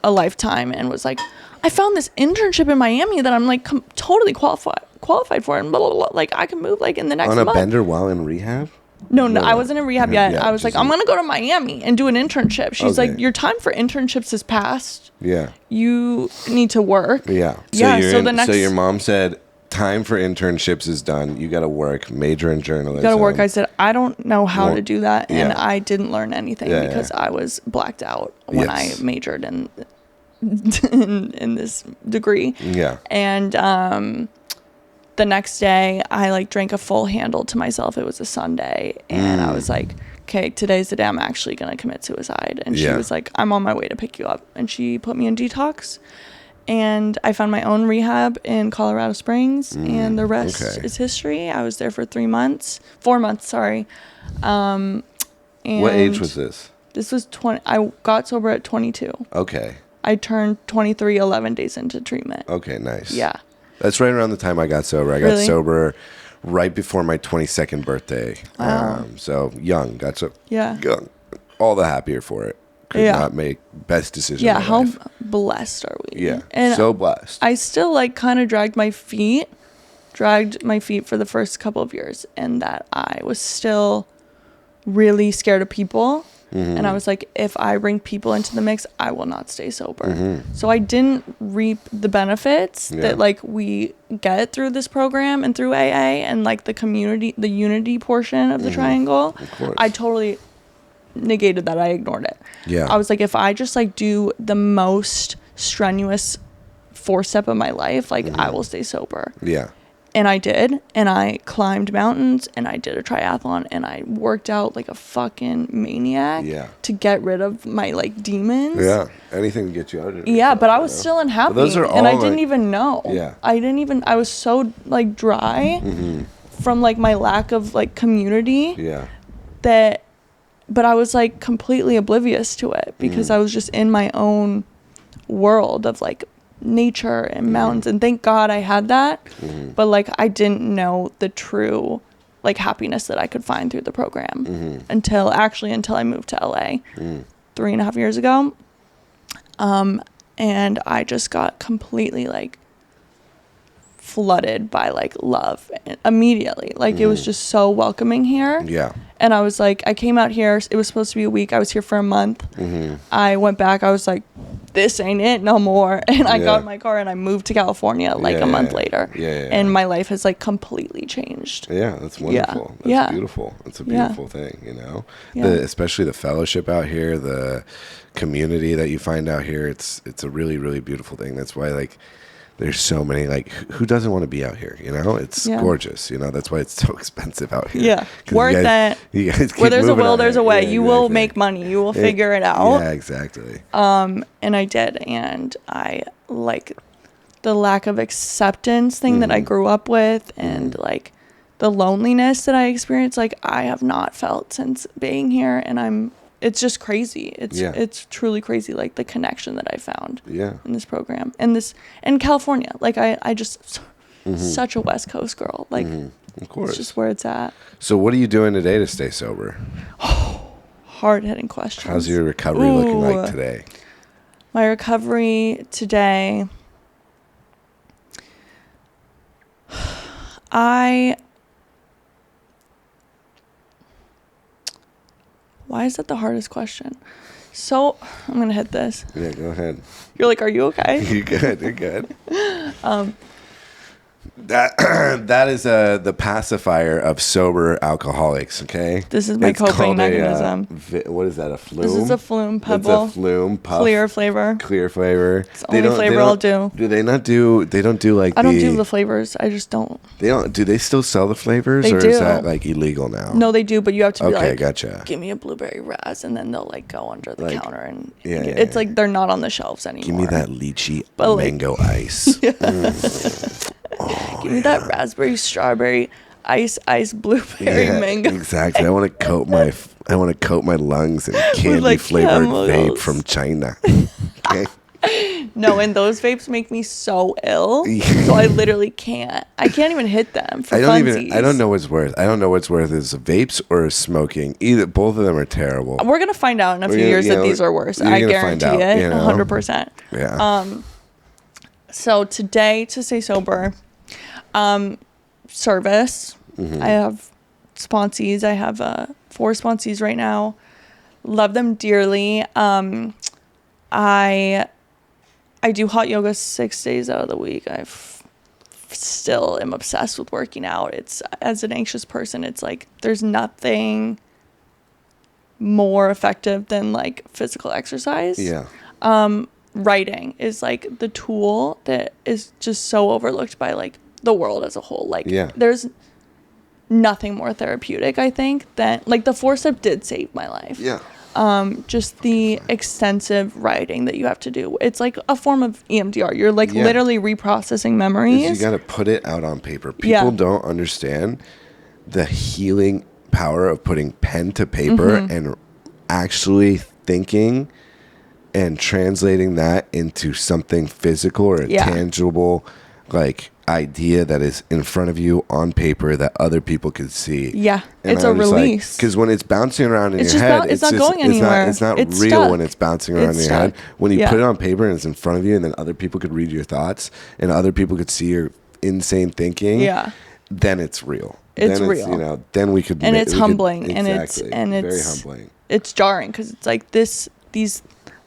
S2: a lifetime, and was like, I found this internship in Miami that I'm like totally qualified for, and blah, blah, blah. Like, I can move like in the next month.
S1: On a bender while in rehab?
S2: No, I wasn't in rehab yet. I was like, I'm going to go to Miami and do an internship. She's like, your time for internships has passed. Yeah. You need to work.
S1: Yeah. So your mom said, time for internships is done. You got to work. Major in journalism.
S2: You got to work. I said, I don't know how to do that. And I didn't learn anything because I was blacked out when I majored in this degree. Yeah. And the next day I like drank a full handle to myself. It was a Sunday, and I was like, okay, today's the day I'm actually going to commit suicide. And she was like, I'm on my way to pick you up. And she put me in detox, and I found my own rehab in Colorado Springs, and the rest is history. I was there for 4 months, sorry. And
S1: what age was this?
S2: This was 20. I got sober at 22.
S1: Okay.
S2: I turned 23 11 days into treatment.
S1: Okay, nice.
S2: Yeah.
S1: That's right around the time I got sober. I got sober right before my 22nd birthday.
S2: Wow.
S1: So young. Got so young. All the happier for it. Could not make best decisions.
S2: Yeah, how blessed are we?
S1: Yeah, and so blessed.
S2: I still like kind of dragged my feet for the first couple of years, and that I was still really scared of people. And I was like, if I bring people into the mix, I will not stay sober. So I didn't reap the benefits that like we get through this program and through AA and like the community, the unity portion of the triangle.
S1: Of course.
S2: I totally negated that. I ignored it.
S1: Yeah.
S2: I was like, if I just like do the most strenuous 4-step of my life, like I will stay sober.
S1: Yeah.
S2: And I did, and I climbed mountains, and I did a triathlon, and I worked out like a fucking maniac to get rid of my like demons.
S1: Yeah, anything to get you out of it.
S2: Yeah, but I was still unhappy,
S1: those are all
S2: and I didn't even know.
S1: Yeah.
S2: I was so like dry from like my lack of like community.
S1: Yeah.
S2: But I was like completely oblivious to it because I was just in my own world of like nature and mountains, and thank God I had that. But like I didn't know the true like happiness that I could find through the program until I moved to LA 3.5 years ago. And I just got completely like flooded by like love immediately. Like it was just so welcoming here.
S1: Yeah.
S2: And I was like, I came out here, it was supposed to be a week. I was here for a month. I went back, I was like, this ain't it no more. And I got in my car and I moved to California like a month later. And my life has like completely changed.
S1: Yeah, that's wonderful. That's beautiful. It's a beautiful thing, you know. Especially the fellowship out here, the community that you find out here. It's a really, really beautiful thing. That's why like there's so many, like, who doesn't want to be out here, you know? It's gorgeous, you know? That's why it's so expensive out here.
S2: Yeah, worth it.
S1: You guys
S2: where there's a will, there's a way. You will make money. You will figure it out.
S1: Yeah, exactly.
S2: And I did, and I, like, the lack of acceptance thing that I grew up with and, like, the loneliness that I experienced, like, I have not felt since being here, and it's just crazy. It's truly crazy, like the connection that I found in this program and California. Like I just such a West Coast girl. Like
S1: of course,
S2: it's just where it's at.
S1: So what are you doing today to stay sober?
S2: Hard-hitting questions.
S1: How's your recovery looking like today?
S2: My recovery today, why is that the hardest question? So, I'm going to hit this.
S1: Yeah, go ahead.
S2: You're like, are you okay?
S1: You're good. You're good. That is the pacifier of sober alcoholics, okay?
S2: This is my coping mechanism.
S1: What is that, a flume?
S2: This is a flume pebble.
S1: It's a flume puff.
S2: Clear flavor.
S1: Clear flavor.
S2: It's the only flavor I'll do.
S1: Do they not do, they don't do like
S2: I don't do the flavors. I just don't.
S1: They don't, do they still sell the flavors?
S2: They
S1: or
S2: do.
S1: Is that like illegal now?
S2: No, they do, but you have to be like,
S1: gotcha.
S2: Give me a blueberry raz, and then they'll like go under the counter and
S1: it's
S2: like they're not on the shelves anymore.
S1: Give me that lychee mango ice.
S2: Give me that raspberry, strawberry, ice, blueberry, mango.
S1: Exactly. I want to coat my lungs in candy like flavored vape from China. Okay.
S2: No, and those vapes make me so ill. So I literally can't. I can't even hit them for funsies.
S1: I don't know what's worse. I don't know what's worse is vapes or smoking. Both of them are terrible.
S2: We're gonna find out in a few years that these are worse. I guarantee it. 100%.
S1: Yeah.
S2: So today, to stay sober, service. I have sponsees. I have 4 sponsees right now. Love them dearly. I do hot yoga 6 days out of the week. I still am obsessed with working out. It's, as an anxious person, it's like there's nothing more effective than like physical exercise.
S1: Yeah.
S2: Writing is like the tool that is just so overlooked by like the world as a whole. Like there's nothing more therapeutic, I think, than like the 4-step did save my life.
S1: Yeah.
S2: Just the extensive writing that you have to do. It's like a form of EMDR. You're like literally reprocessing memories.
S1: You got to put it out on paper. People don't understand the healing power of putting pen to paper and actually thinking and translating that into something physical or a tangible like idea that is in front of you on paper that other people could see.
S2: Yeah, and it's a release.
S1: Because when it's bouncing around in your head,
S2: it's not going anywhere.
S1: It's not real stuck. When it's bouncing around in your head. When you put it on paper and it's in front of you, and then other people could read your thoughts, and other people could see your insane thinking.
S2: Yeah,
S1: then it's real.
S2: It's
S1: then
S2: real.
S1: You know, then we could.
S2: And it's humbling.
S1: Exactly.
S2: And it's
S1: very humbling.
S2: it's jarring because it's like these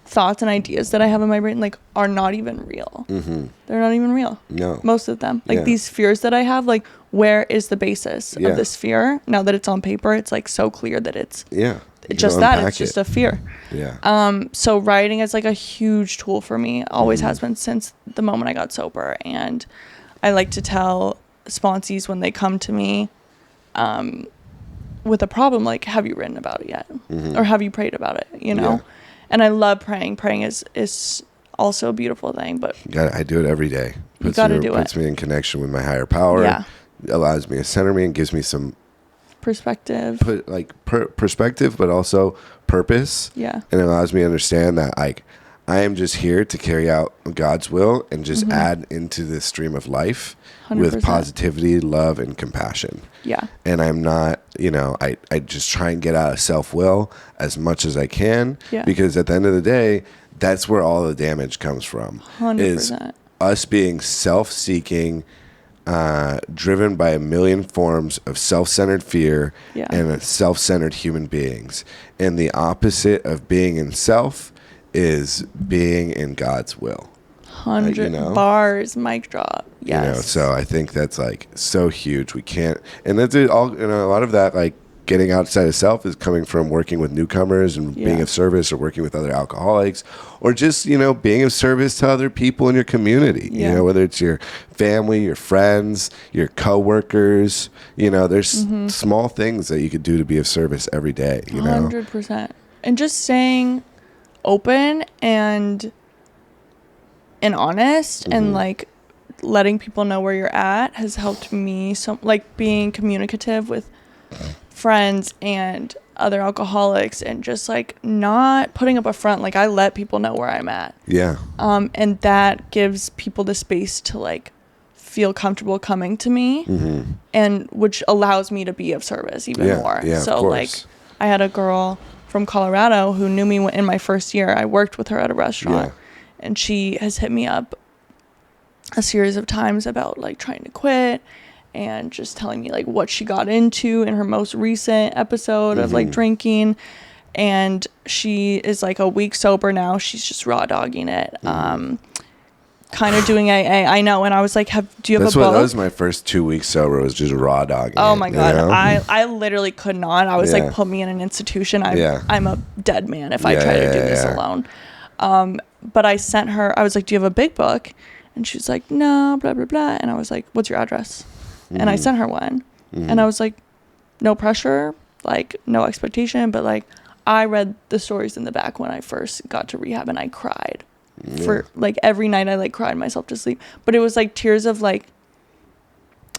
S2: thoughts and ideas that I have in my brain like are not even real. They're not even real.
S1: No.
S2: Most of them. Like these fears that I have, like where is the basis of this fear? Now that it's on paper, it's like so clear that it's just that. It's just a fear.
S1: Yeah.
S2: So writing is like a huge tool for me. Always has been since the moment I got sober. And I like to tell sponsees when they come to me with a problem, like, have you written about it yet? Or have you prayed about it? You know? Yeah. And I love praying. Praying is also a beautiful thing. But
S1: I do it every day.
S2: You gotta do it.
S1: Puts me in connection with my higher power.
S2: Yeah.
S1: Allows me to center me and gives me some
S2: perspective.
S1: Perspective, but also purpose.
S2: Yeah.
S1: And it allows me to understand that like I am just here to carry out God's will and just add into this stream of life 100%. With positivity, love, and compassion.
S2: Yeah. And
S1: I'm not, I just try and get out of self-will as much as I can.
S2: Yeah.
S1: Because at the end of the day, that's where all the damage comes from.
S2: 100%.
S1: Is us being self-seeking, driven by a million forms of self-centered fear and self-centered human beings. And the opposite of being in self is being in God's will.
S2: 100 bars, mic drop. Yes.
S1: So I think that's like so huge. We can't, and that's it all. A lot of that, like getting outside of self, is coming from working with newcomers and being of service, or working with other alcoholics, or just being of service to other people in your community. Whether it's your family, your friends, your coworkers. There's small things that you could do to be of service every day.
S2: 100%, and just staying open and honest and like letting people know where you're at has helped me. So like being communicative with friends and other alcoholics and just like not putting up a front. Like I let people know where I'm at.
S1: Yeah.
S2: And that gives people the space to like feel comfortable coming to me and which allows me to be of service even more. Yeah, so like I had a girl from Colorado who knew me in my first year. I worked with her at a restaurant. And she has hit me up a series of times about like trying to quit and just telling me like what she got into in her most recent episode of like drinking. And she is like a week sober now. She's just raw dogging it. Kind of doing AA. I know. And I was like, do you have a book?
S1: That was my first 2 weeks sober, was just raw dogging.
S2: Oh my God. I literally could not. I was like, put me in an institution. I'm a dead man if I try to do this alone. But I sent her, I was like, do you have a big book? And she was like, no, blah, blah, blah. And I was like, what's your address? And I sent her one. And I was like, no pressure, like no expectation. But like, I read the stories in the back when I first got to rehab and I cried. For like every night I like cried myself to sleep. But it was like tears of like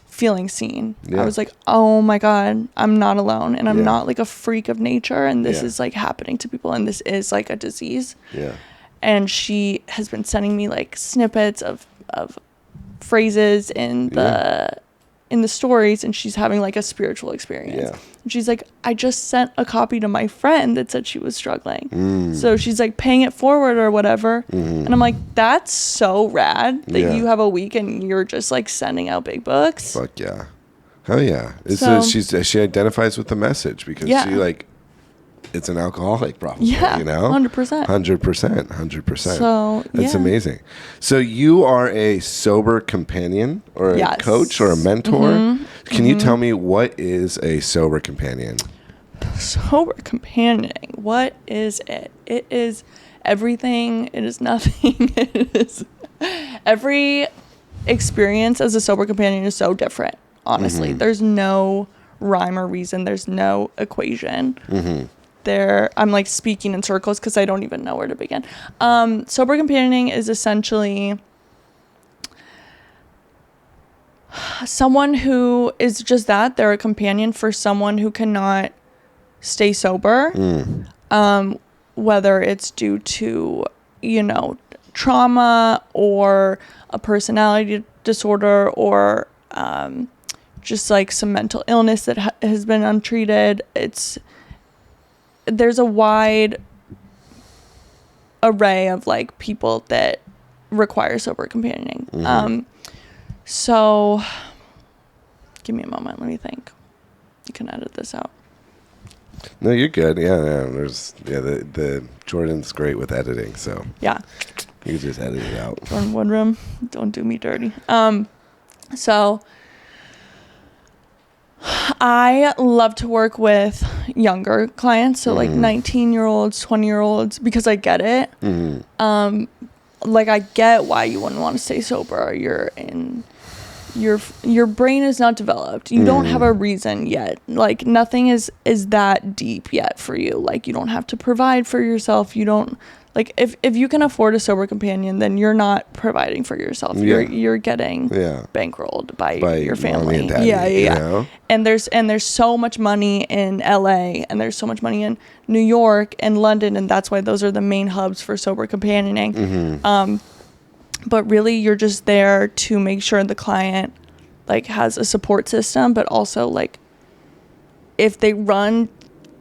S2: feeling seen. I was like, oh my God, I'm not alone. And I'm not like a freak of nature. And this is like happening to people. And this is like a disease. Yeah. And she has been sending me like snippets of phrases in the stories, and she's having like a spiritual experience. And she's like, I just sent a copy to my friend that said she was struggling. So she's like paying it forward or whatever. And I'm like, that's so rad that you have a week and you're just like sending out big books.
S1: Fuck yeah. Hell yeah. She identifies with the message because she like, it's an alcoholic problem.
S2: Yeah, 100%.
S1: 100%.
S2: So
S1: that's amazing. So you are a sober companion or a coach or a mentor. Can you tell me, what is a sober companion?
S2: Sober companioning. What is it? It is everything. It is nothing. It is every experience as a sober companion is so different. Honestly, there's no rhyme or reason. There's no equation. I'm like speaking in circles because I don't even know where to begin. Sober companioning is essentially someone who is just that. They're a companion for someone who cannot stay sober, whether it's due to, trauma or a personality disorder or just like some mental illness that has been untreated. There's a wide array of like people that require sober companioning. So give me a moment. Let me think. You can edit this out.
S1: No, you're good. Yeah. The Jordan's great with editing, so
S2: yeah,
S1: you can just edit it out.
S2: Jordan Woodrum, don't do me dirty. So I love to work with younger clients, so like 19-year-olds, 20-year-olds, because I get it. Mm-hmm. Like I get why you wouldn't want to stay sober. Your brain is not developed. You don't have a reason yet. Like nothing is that deep yet for you. Like you don't have to provide for yourself. You don't like if you can afford a sober companion, then you're not providing for yourself. Yeah. You're getting bankrolled by your family. And daddy, yeah. You know? And there's so much money in LA and there's so much money in New York and London, and that's why those are the main hubs for sober companioning. Mm-hmm. But really, you're just there to make sure the client like has a support system, but also like if they run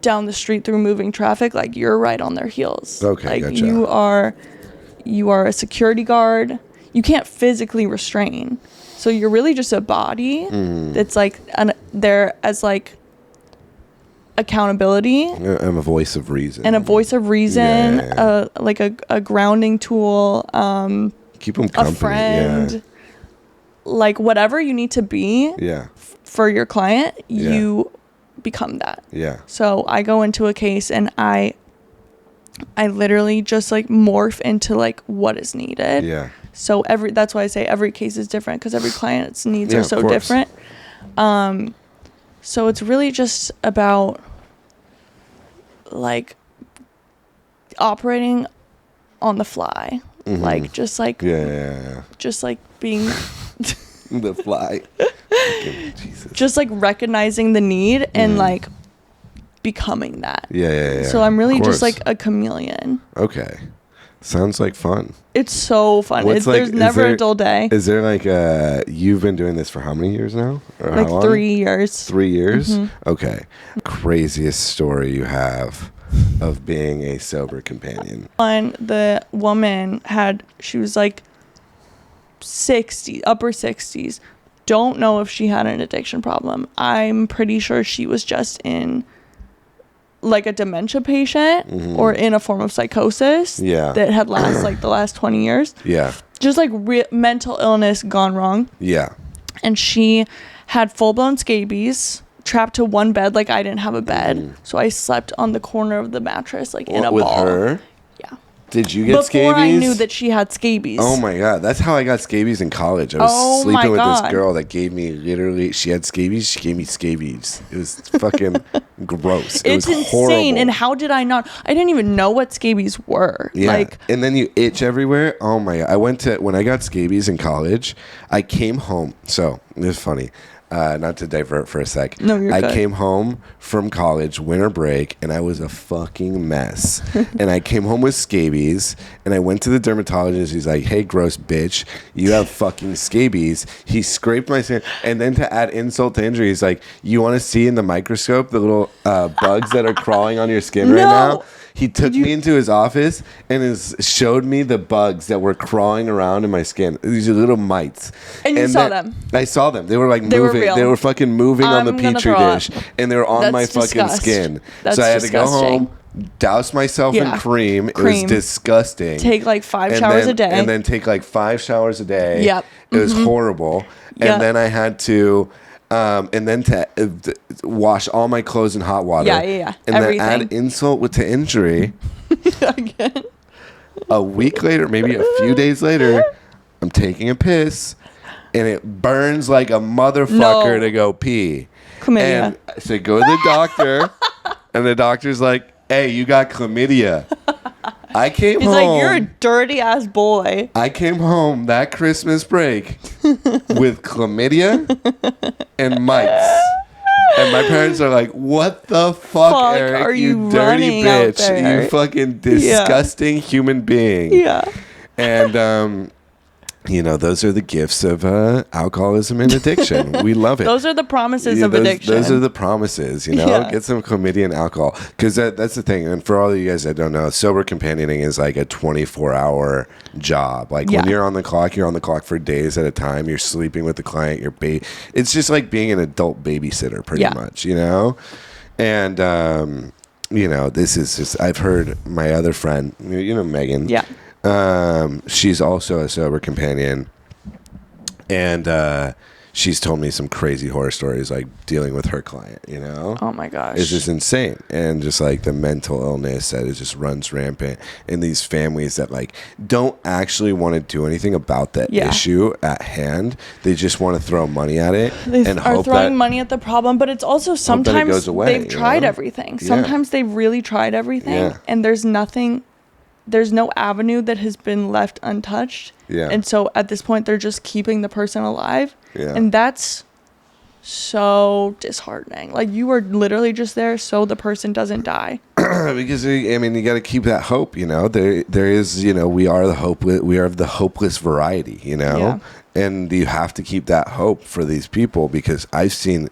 S2: down the street through moving traffic, like you're right on their heels. Okay, like gotcha. You are a security guard. You can't physically restrain, so you're really just a body that's like there as like accountability
S1: and a voice of reason.
S2: Like a grounding tool.
S1: Keep them company.
S2: A friend, like whatever you need to be for your client, you become that. Yeah. So I go into a case and I literally just like morph into like what is needed. Yeah. So that's why I say every case is different, because every client's needs are so different. So it's really just about like operating on the fly. Mm-hmm. Like just like just like being
S1: the fly. Jesus.
S2: Just like recognizing the need and like becoming that. Yeah. So I'm really just like a chameleon.
S1: Okay. Sounds like fun.
S2: It's so fun. There's never a dull day.
S1: Is there like you've been doing this for how many years now? Or
S2: like 3 years.
S1: 3 years? Mm-hmm. Okay. Craziest story you have of being a sober companion.
S2: The woman she was like 60, upper 60s. Don't know if she had an addiction problem. I'm pretty sure she was just in like a dementia patient or in a form of psychosis that had the last 20 years. Yeah. Just like mental illness gone wrong. Yeah. And she had full-blown scabies, trapped to one bed. Like I didn't have a bed. So I slept on the corner of the mattress, like in a ball.
S1: With her?
S2: Yeah.
S1: Did you get scabies?
S2: Before I knew that she had scabies.
S1: Oh my God. That's how I got scabies in college. I was sleeping with this girl that gave me she had scabies. She gave me scabies. It was fucking gross.
S2: It's insane. Horrible. And how did I not? I didn't even know what scabies were.
S1: Yeah. Like, and then you itch everywhere. Oh my God. When I got scabies in college, I came home. So it was funny. Not to divert for a sec.
S2: No, you're good.
S1: I came home from college, winter break, and I was a fucking mess. And I came home with scabies, and I went to the dermatologist. He's like, "Hey, gross bitch, you have fucking scabies." He scraped my skin, and then to add insult to injury, he's like, "You want to see in the microscope the little bugs that are crawling on your skin right now?" He took me into his office and showed me the bugs that were crawling around in my skin. These are little mites.
S2: And you saw them?
S1: I saw them. They were like moving. They were fucking moving on the petri dish. And they were on my fucking skin. So I had to go home, douse myself in cream. It was disgusting.
S2: Take like 5 showers a day.
S1: And then take like 5 showers a day. Yep. It was horrible. And then I had to... and then to wash all my clothes in hot water. Yeah. And everything. Then add insult to injury. Again. A week later, maybe a few days later, I'm taking a piss, and it burns like a motherfucker to go pee. Chlamydia. And so I go to the doctor, and the doctor's like, "Hey, you got chlamydia." I came home.
S2: He's like, "You're a dirty ass boy."
S1: I came home that Christmas break with chlamydia and mites. And my parents are like, "What the fuck Eric, you dirty bitch. You fucking disgusting human being." Yeah. And those are the gifts of alcoholism and addiction. We love it.
S2: Those are the promises of addiction.
S1: Those are the promises, Get some chlamydia and alcohol. Because that's the thing. And for all of you guys that don't know, sober companioning is like a 24-hour job. Like when you're on the clock for days at a time. You're sleeping with the client. It's just like being an adult babysitter pretty much, And, this is just, I've heard my other friend, Megan.
S2: Yeah.
S1: She's also a sober companion. And she's told me some crazy horror stories, like dealing with her client,
S2: Oh my gosh.
S1: It's just insane. And just like the mental illness that just runs rampant in these families that like don't actually want to do anything about the issue at hand. They just want to throw money at it.
S2: They are throwing money at the problem, but it's also sometimes
S1: goes away,
S2: they've tried everything. Sometimes they've really tried everything and there's no avenue that has been left untouched.
S1: Yeah.
S2: And so at this point, they're just keeping the person alive.
S1: Yeah.
S2: And that's so disheartening. Like, you are literally just there so the person doesn't die.
S1: Because, you got to keep that hope, There is, we are the hopeless variety,
S2: Yeah.
S1: And you have to keep that hope for these people, because I've seen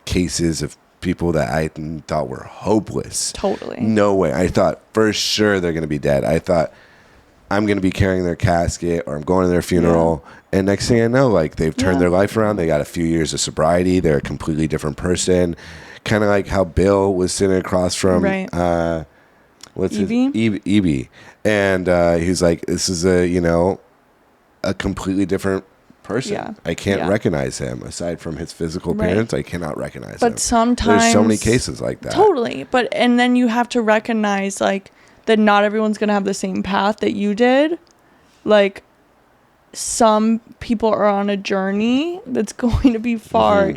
S1: cases of people that I thought were hopeless.
S2: Totally.
S1: No way. I thought for sure they're going to be dead. I thought I'm going to be carrying their casket or I'm going to their funeral. Yeah. And next thing I know, like they've turned their life around. They got a few years of sobriety. They're a completely different person. Kind of like how Bill was sitting across from, what's
S2: Evie?
S1: Evie. And he's like, this is a completely different person.
S2: Yeah.
S1: I can't recognize him aside from his physical appearance. I cannot recognize him.
S2: But sometimes
S1: there's so many cases like that.
S2: Totally. And then you have to recognize like that not everyone's going to have the same path that you did. Like, some people are on a journey that's going to be far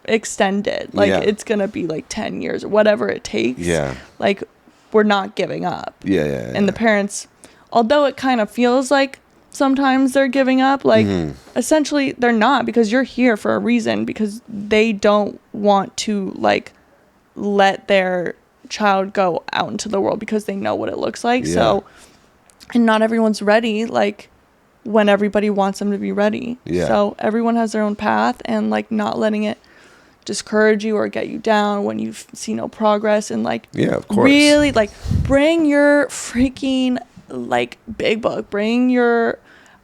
S2: extended. Like, it's going to be like 10 years or whatever it takes.
S1: Yeah.
S2: Like, we're not giving up.
S1: Yeah.
S2: And the parents, although it kind of feels like sometimes they're giving up, like essentially they're not, because you're here for a reason, because they don't want to like let their child go out into the world because they know what it looks like. So, and not everyone's ready like when everybody wants them to be ready. So everyone has their own path, and like not letting it discourage you or get you down when you see no progress, and like
S1: of course,
S2: really like bring your freaking like big book, bring your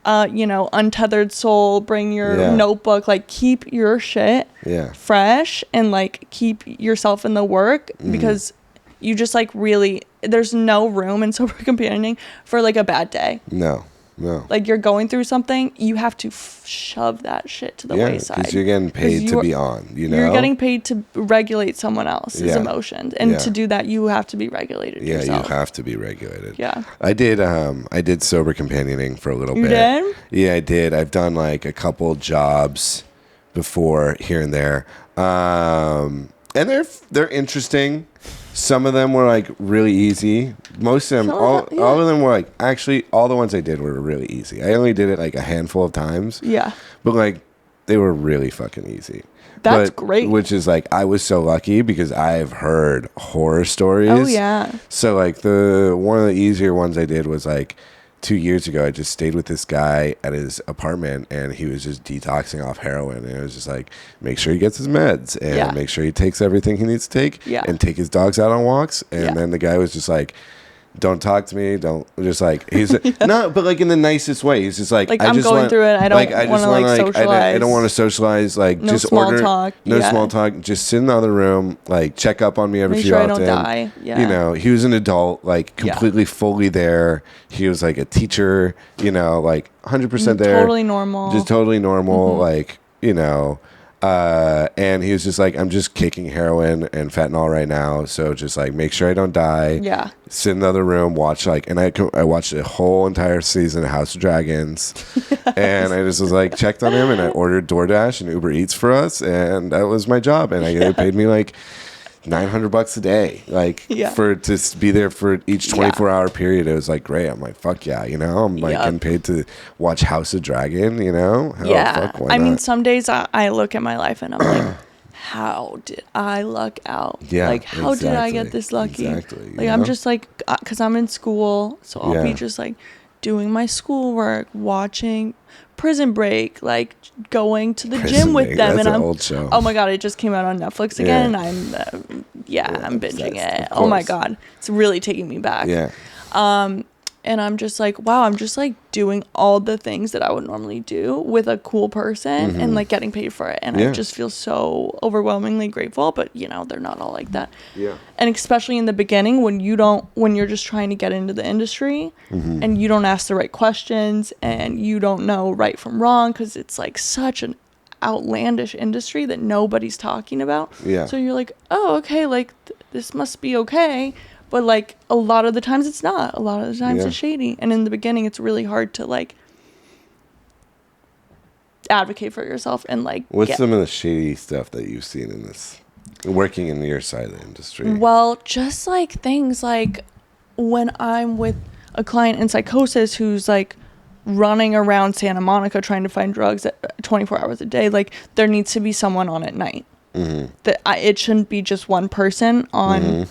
S2: untethered soul, bring your notebook, like keep your shit fresh, and like keep yourself in the work, because you just like really, there's no room in sober companioning for like a bad day.
S1: No.
S2: Like, you're going through something, you have to shove that shit to the wayside.
S1: Because you're getting paid to be on,
S2: You're getting paid to regulate someone else's emotions. And to do that, you have to be regulated yourself.
S1: You have to be regulated.
S2: Yeah.
S1: I did sober companioning for a little bit.
S2: You did?
S1: Yeah, I did. I've done like a couple jobs before here and there. And they're interesting. Some of them were like really easy. Most of them, all of them were like, actually, all the ones I did were really easy. I only did it like a handful of times. Yeah. But like, they were really fucking easy.
S2: That's great.
S1: Which is like, I was so lucky because I've heard horror stories.
S2: Oh, yeah.
S1: So like one of the easier ones I did was like 2 years ago. I just stayed with this guy at his apartment, and he was just detoxing off heroin. And it was just like, make sure he gets his meds, and make sure he takes everything he needs to take, and take his dogs out on walks. And then the guy was just like, don't talk to me. Don't, just like, he's no, but like in the nicest way. He's just like
S2: I'm going through it. I don't want to like socialize.
S1: I don't want to socialize. Like,
S2: no
S1: just
S2: small
S1: order.
S2: Talk.
S1: No small talk. Just sit in the other room. Like, check up on me every few
S2: sure
S1: often.
S2: I don't die. Yeah.
S1: He was an adult, like completely fully there. He was like a teacher. Like 100% there.
S2: Totally normal.
S1: Just totally normal. Like, and he was just like, I'm just kicking heroin and fentanyl right now, so just like make sure I don't die. Yeah. Sit in the other room, watch and I watched the whole entire season of House of Dragons. And I just was like, checked on him, and I ordered DoorDash and Uber Eats for us, and that was my job. And they paid me like $900 a day, like for to be there for each 24-hour period. It was like great. I'm like, fuck yeah, I'm like getting paid to watch House of Dragon. Hell, fuck, why
S2: I mean,
S1: not?
S2: some days I look at my life and I'm like, how did I luck out?
S1: Yeah,
S2: like how did I get this lucky?
S1: Exactly.
S2: Like I'm just like, because I'm in school, so I'll be just like doing my schoolwork, watching Prison Break, like going to the gym with them.
S1: That's
S2: and
S1: an old show.
S2: Oh my god, it just came out on Netflix again, and I'm binging it. Oh my god, it's really taking me back.
S1: Yeah.
S2: And I'm just like, wow, I'm just like doing all the things that I would normally do with a cool person and like getting paid for it. And I just feel so overwhelmingly grateful, but you know, they're not all like that.
S1: Yeah.
S2: And especially in the beginning when you're just trying to get into the industry and you don't ask the right questions and you don't know right from wrong, because it's like such an outlandish industry that nobody's talking about.
S1: Yeah.
S2: So you're like, oh, okay, like this must be okay. But, like, a lot of the times it's not. A lot of the times it's shady. And in the beginning, it's really hard to, like, advocate for yourself and, like,
S1: what's some of the shady stuff that you've seen in this, working in your side of the industry?
S2: Well, just, like, things like when I'm with a client in psychosis who's, like, running around Santa Monica trying to find drugs at 24 hours a day, like, there needs to be someone on at night. It shouldn't be just one person on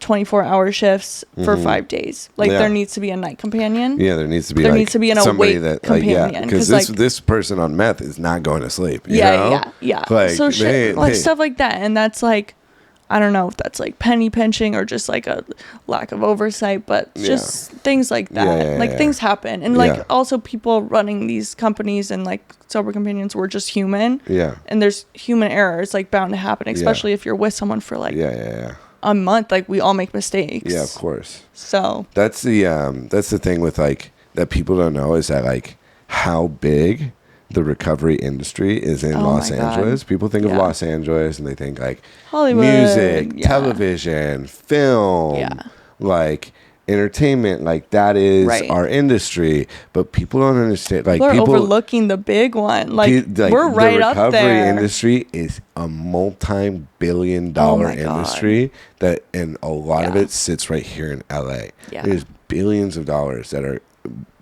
S2: 24-hour shifts for 5 days. Like there needs to be a night companion.
S1: Yeah, there needs to be an
S2: awake
S1: that,
S2: companion.
S1: Because this person on meth is not going to sleep. You know?
S2: Yeah.
S1: Like,
S2: so stuff like that, and that's like, I don't know if that's like penny pinching or just like a lack of oversight, but just things like that. Things happen, and like also people running these companies and like sober companions were just human. Yeah, and there's human errors like bound to happen, especially if you're with someone for like a month. Like we all make mistakes.
S1: Yeah, of course.
S2: So
S1: that's the thing with like that people don't know is that like how big the recovery industry is in Los Angeles. People think of Los Angeles and they think like
S2: Hollywood,
S1: music, television, film, like entertainment, like that is our industry. But people don't understand. Like
S2: people are overlooking the big one. Like we're right up there.
S1: The recovery industry is a multi-billion-dollar industry that, and a lot of it sits right here in LA. Yeah. There's billions of dollars that are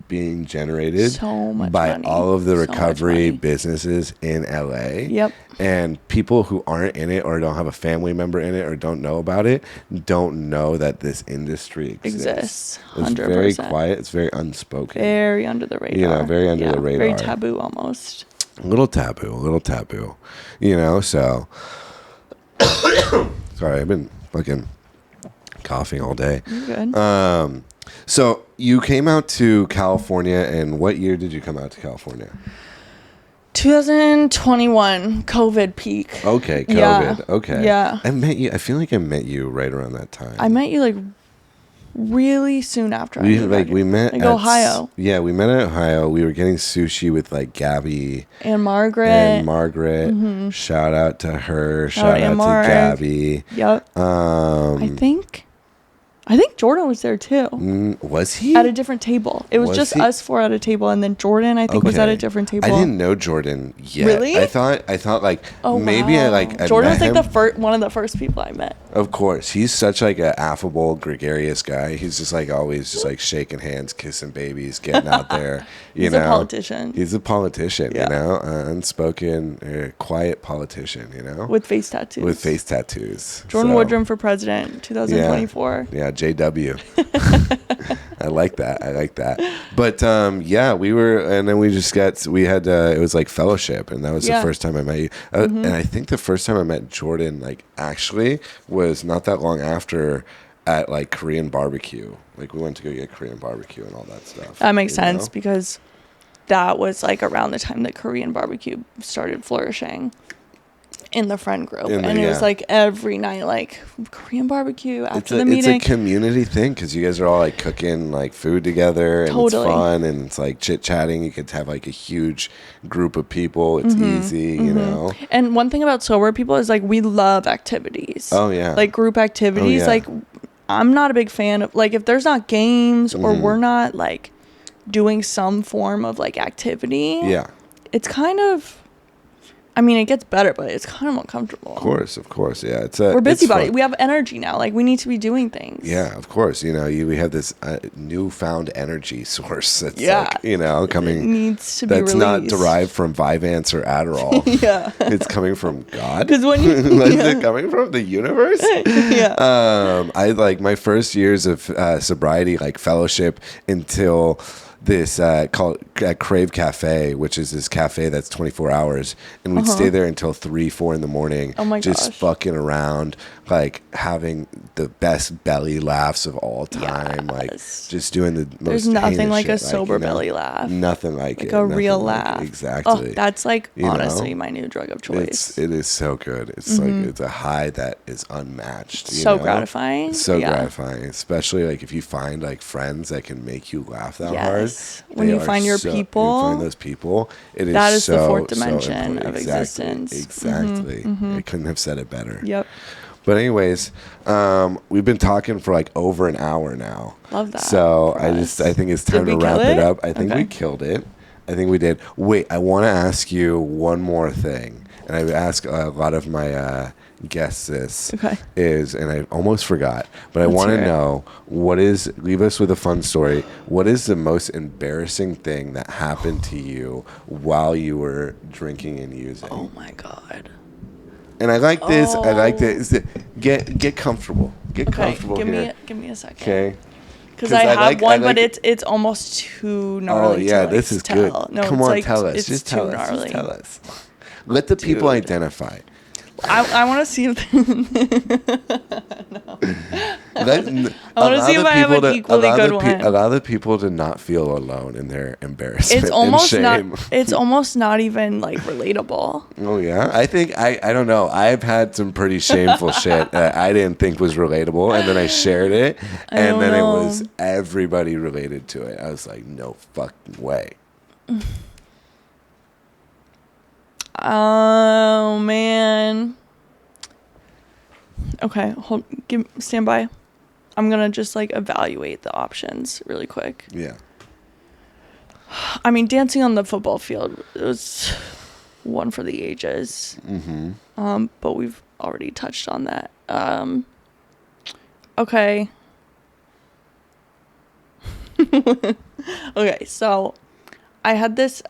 S1: being generated by money. All of the recovery businesses in LA. Yep. And people who aren't in it or don't have a family member in it or don't know about it don't know that this industry exists. 100%. It's very quiet. It's very unspoken.
S2: Very under the radar.
S1: You know, very under the radar.
S2: Very taboo almost.
S1: A little taboo. You know, so. Sorry, I've been fucking coughing all day.
S2: You're good.
S1: So you came out to California, and what year did you come out to California?
S2: 2021, COVID peak.
S1: Okay, COVID. Yeah. Okay. Yeah. I met you. I feel like I met you right around that time.
S2: I met you like really soon after.
S1: We met
S2: at Ohio.
S1: Yeah, we met at Ohio. We were getting sushi with like Gabby
S2: and Margaret.
S1: Mm-hmm. Shout out to her. Shout out to Gabby.
S2: Yep. I think Jordan was there too.
S1: Was he?
S2: At a different table. It was just us four at a table, and then Jordan, I think, was at a different table.
S1: I didn't know Jordan yet.
S2: Really?
S1: I thought like maybe
S2: wow.
S1: I
S2: Jordan was like one of the first people I met.
S1: Of course, he's such like an affable, gregarious guy. He's just like always just like shaking hands, kissing babies, getting out there. He's a
S2: politician.
S1: He's a politician. Yeah. You know, unspoken, quiet politician. You know,
S2: with face tattoos. Jordan Woodrum for president, 2024.
S1: Yeah. JW. I like that. But we were, and then we had it was like fellowship, and that was the first time I met you. And I think the first time I met Jordan, like actually, was not that long after at like Korean barbecue. Like we went to go get Korean barbecue and all that stuff.
S2: That makes sense because that was like around the time that Korean barbecue started flourishing in the friend group, and it was like every night, like Korean barbecue after the meeting.
S1: It's a community thing because you guys are all like cooking like food together, and it's fun, and it's like chit chatting. You could have like a huge group of people. It's easy, you know. And
S2: one thing about sober people is like we love activities.
S1: Oh yeah,
S2: like group activities. Like I'm not a big fan of like if there's not games or we're not like doing some form of like activity. Yeah, it's kind of. I mean, it gets better, but it's kind of uncomfortable.
S1: Of course, yeah.
S2: We're busybody. We have energy now. Like, we need to be doing things.
S1: Yeah, of course. You know, we have this newfound energy source that's, like, you know, coming.
S2: It needs to be released.
S1: That's not derived from Vyvanse or Adderall. Yeah. It's coming from God.
S2: Because when you...
S1: Is it coming from the universe?
S2: Yeah.
S1: I, like, my first years of sobriety, like, fellowship until... this called Crave Cafe, which is this cafe that's 24 hours, and we'd stay there until 3-4 in the morning.
S2: Oh my
S1: just
S2: gosh.
S1: fucking around, like having the best belly laughs of all time.
S2: Yes.
S1: Like just doing the most.
S2: There's nothing like
S1: shit.
S2: a sober belly laugh.
S1: Nothing like it.
S2: A real
S1: like
S2: laugh.
S1: Exactly.
S2: Oh, that's like honestly my new drug of choice.
S1: It is so good. It's like it's a high that is unmatched.
S2: So gratifying.
S1: It's so gratifying, especially like if you find like friends that can make you laugh that hard.
S2: When you find your people,
S1: you find those people.
S2: That is the fourth
S1: so
S2: dimension of existence.
S1: Exactly. I couldn't have said it better.
S2: Yep.
S1: But anyways, we've been talking for like over an hour now.
S2: Love that.
S1: So I think it's time to wrap it up. I think
S2: Okay.
S1: we killed it. I think we did. Wait, I want to ask you one more thing. And I ask a lot of my guests this.
S2: Okay.
S1: And I almost forgot, but I want to know leave us with a fun story. What is the most embarrassing thing that happened to you while you were drinking and using?
S2: Oh my God.
S1: And I like this. I like this. Get comfortable. Get comfortable here.
S2: Give me a second.
S1: Okay.
S2: Because I have one, but it's almost too gnarly.
S1: Oh yeah,
S2: to,
S1: this is
S2: tell.
S1: good.
S2: No,
S1: Come
S2: it's
S1: on,
S2: like,
S1: tell us.
S2: It's
S1: Just
S2: too
S1: tell
S2: gnarly.
S1: us. Just tell us. Let the people identify.
S2: I want to see if
S1: I want
S2: to see if I have an equally good one.
S1: Allow the people to not feel alone in their embarrassment
S2: It's almost
S1: and shame.
S2: it's almost not even like relatable.
S1: Oh yeah, I think I don't know. I've had some pretty shameful shit that I didn't think was relatable, and then I shared it, and then it was everybody related to it. I was like, no fucking way.
S2: Oh man. Okay, stand by. I'm gonna just like evaluate the options really quick.
S1: Yeah.
S2: I mean, dancing on the football field was one for the ages. But we've already touched on that. Okay. Okay, so I had this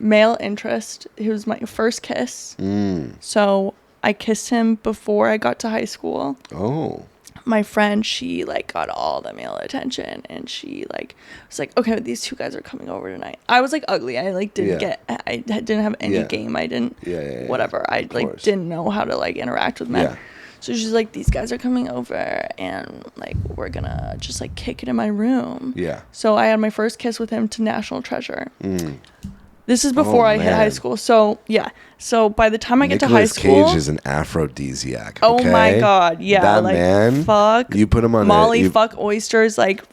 S2: male interest. He was my first kiss. So I kissed him before I got to high school.
S1: Oh.
S2: My friend, she like got all the male attention, and she like was like, okay, these two guys are coming over tonight. I was like ugly. I like I didn't have any game. I didn't whatever. I like didn't know how to like interact with men. Yeah. So she's like, these guys are coming over, and like we're gonna just like kick it in my room. Yeah. So I had my first kiss with him to National Treasure. This is before I hit high school. So, yeah. So, by the time I get to high school...
S1: Nicolas Cage is an aphrodisiac, okay?
S2: Oh, my God. Yeah.
S1: That
S2: like,
S1: man,
S2: fuck.
S1: You put him on
S2: Molly, fuck oysters, like,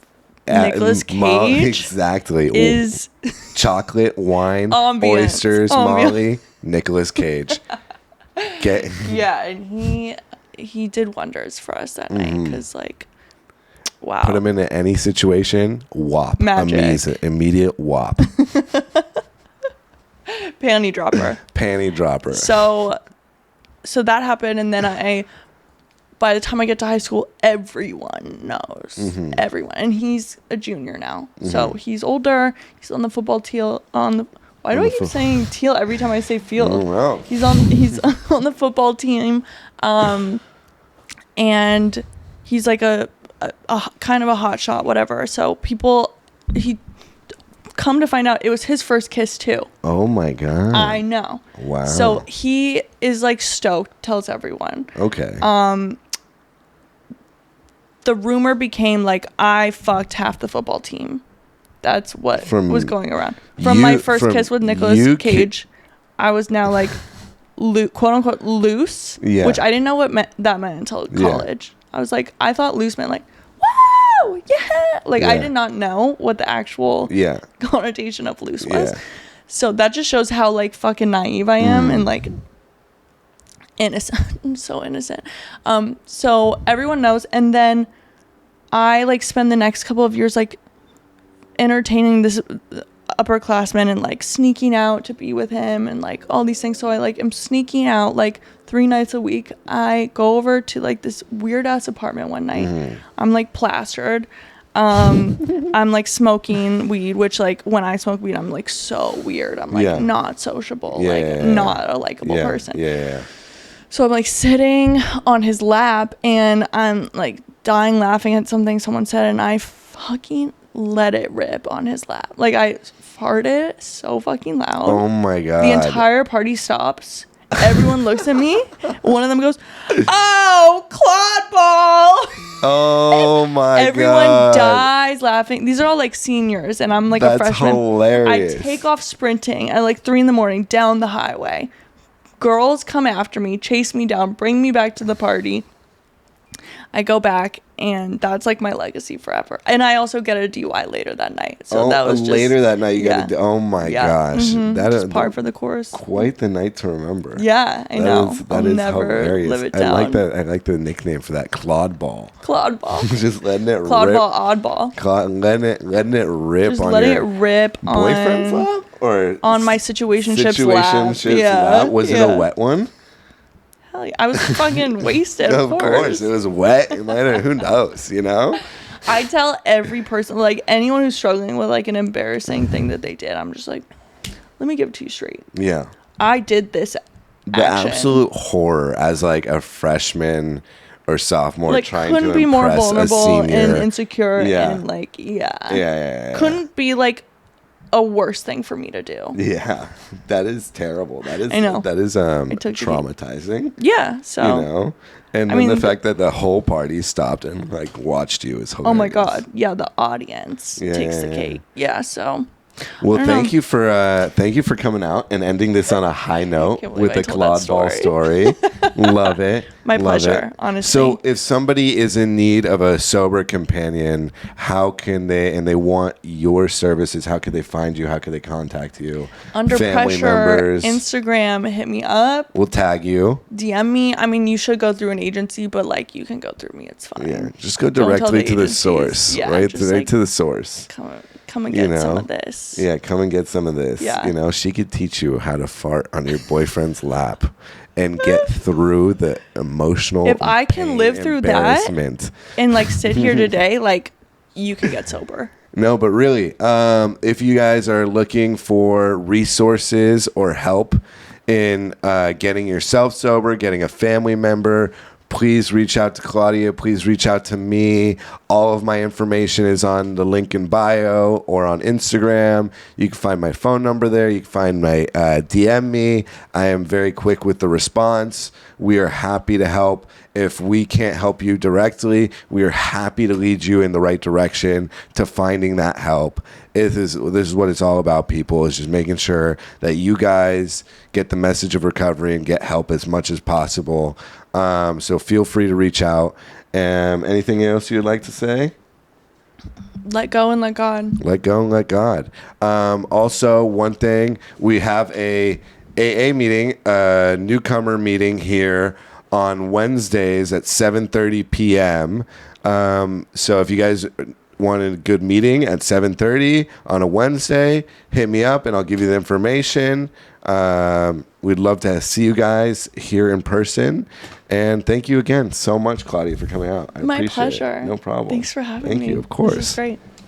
S2: Nicolas Cage.
S1: Exactly.
S2: Is...
S1: chocolate, wine,
S2: ambience.
S1: Oysters, Molly, Nicolas Cage.
S2: Yeah, and he did wonders for us that night, because, like... Wow.
S1: Put him into any situation, whop.
S2: Magic.
S1: Amazing. Immediate whop.
S2: Panty dropper.
S1: Panty dropper.
S2: So that happened, and then by the time I get to high school, everyone knows. Everyone. And he's a junior now. So he's older. He's on the football teal why do I keep saying teal every time I say field?
S1: Oh, wow.
S2: He's on the football team. And he's like a kind of a hot shot, whatever. So he come to find out it was his first kiss too.
S1: Oh my God.
S2: I know.
S1: Wow.
S2: So he is like stoked, tells everyone.
S1: Okay.
S2: The rumor became like I fucked half the football team. That's what was going around. From my first kiss with Nicolas Cage, I was now like quote unquote loose, which I didn't know what that meant until college. I was like, I thought loose meant like, woo, yeah. Like I did not know what the actual connotation of loose was. Yeah. So that just shows how like fucking naive I am and like innocent. I'm so innocent. So everyone knows, and then I like spend the next couple of years like entertaining this upperclassman and like sneaking out to be with him and like all these things. So I like am sneaking out like 3 nights a week. I go over to like this weird ass apartment one night. I'm like plastered. I'm like smoking weed, which like when I smoke weed, I'm like so weird. I'm like not sociable, not a likable person. Yeah. So I'm like sitting on his lap and I'm like dying laughing at something someone said, and I fucking let it rip on his lap. Like, I farted so fucking loud.
S1: Oh my God.
S2: The entire party stops. Everyone looks at me. One of them goes, "Oh, Claude ball."
S1: Oh my God.
S2: Everyone dies laughing. These are all like seniors, and I'm like a freshman.
S1: That's hilarious.
S2: I take off sprinting at like 3 a.m. down the highway. Girls come after me, chase me down, bring me back to the party. I go back, and that's like my legacy forever. And I also get a DUI later that night. So that was just,
S1: later that night. You got to. Oh my gosh,
S2: that is par for the course.
S1: Quite the night to remember.
S2: Yeah, I know.
S1: That is
S2: never
S1: hilarious.
S2: Live it down.
S1: I like that. I like the nickname for that. Claude ball.
S2: Claude ball.
S1: Just letting it
S2: Claude
S1: rip.
S2: ball, oddball.
S1: Letting it rip.
S2: Just
S1: on
S2: letting
S1: your
S2: it rip
S1: boyfriend's lap or
S2: on my situationship's lap. Yeah.
S1: Was it a wet one?
S2: Hell yeah. I was fucking wasted.
S1: Of course. It was wet. It might have, who knows, you know?
S2: I tell every person, like anyone who's struggling with like an embarrassing thing that they did, I'm just like, let me give it to you straight.
S1: Yeah.
S2: I did this
S1: The
S2: action.
S1: absolute horror as like a freshman or sophomore
S2: like,
S1: trying to
S2: couldn't be more
S1: impress a
S2: vulnerable
S1: senior.
S2: and insecure
S1: Yeah.
S2: and like,
S1: Yeah.
S2: Couldn't be like a worse thing for me to do.
S1: Yeah. That is terrible. That is,
S2: I know.
S1: That is traumatizing.
S2: Yeah. So,
S1: you know? And then the fact that the whole party stopped and like watched you is hilarious.
S2: Oh my God. Yeah. The audience takes the cake. Yeah. So.
S1: Well, thank you for coming out and ending this on a high note with the Claude ball story. Love it.
S2: My pleasure, honestly.
S1: So if somebody is in need of a sober companion, how can they want your services, how can they find you? How can they contact you?
S2: Under
S1: Family
S2: pressure,
S1: members.
S2: Instagram, hit me up.
S1: We'll tag you.
S2: DM me. I mean, you should go through an agency, but like you can go through me. It's fine.
S1: Yeah, just go directly to the source.
S2: Yeah,
S1: right?
S2: just,
S1: Right to the source.
S2: Come and get some of this.
S1: Yeah, come and get some of this.
S2: Yeah.
S1: You know, she could teach you how to fart on your boyfriend's lap and get through the emotional
S2: If I can live through that and like sit here today, like you can get sober.
S1: No, but really, if you guys are looking for resources or help in getting yourself sober, getting a family member, please reach out to Claudia. Please reach out to me. All of my information is on the link in bio or on Instagram. You can find my phone number there. You can find my DM me. I am very quick with the response. We are happy to help. If we can't help you directly, we are happy to lead you in the right direction to finding that help. This is what it's all about, people, is just making sure that you guys get the message of recovery and get help as much as possible. So feel free to reach out. Anything else you'd like to say?
S2: Let go and let God.
S1: Let go and let God. Also, one thing, we have a AA meeting, a newcomer meeting here on Wednesdays at 7:30 p.m. So if you guys want a good meeting at 7:30 on a Wednesday, hit me up and I'll give you the information. We'd love to see you guys here in person. And thank you again so much, Claudia, for coming out. I
S2: My
S1: appreciate
S2: pleasure.
S1: it. No problem.
S2: Thanks for having me.
S1: Thank you, of course.
S2: This is great.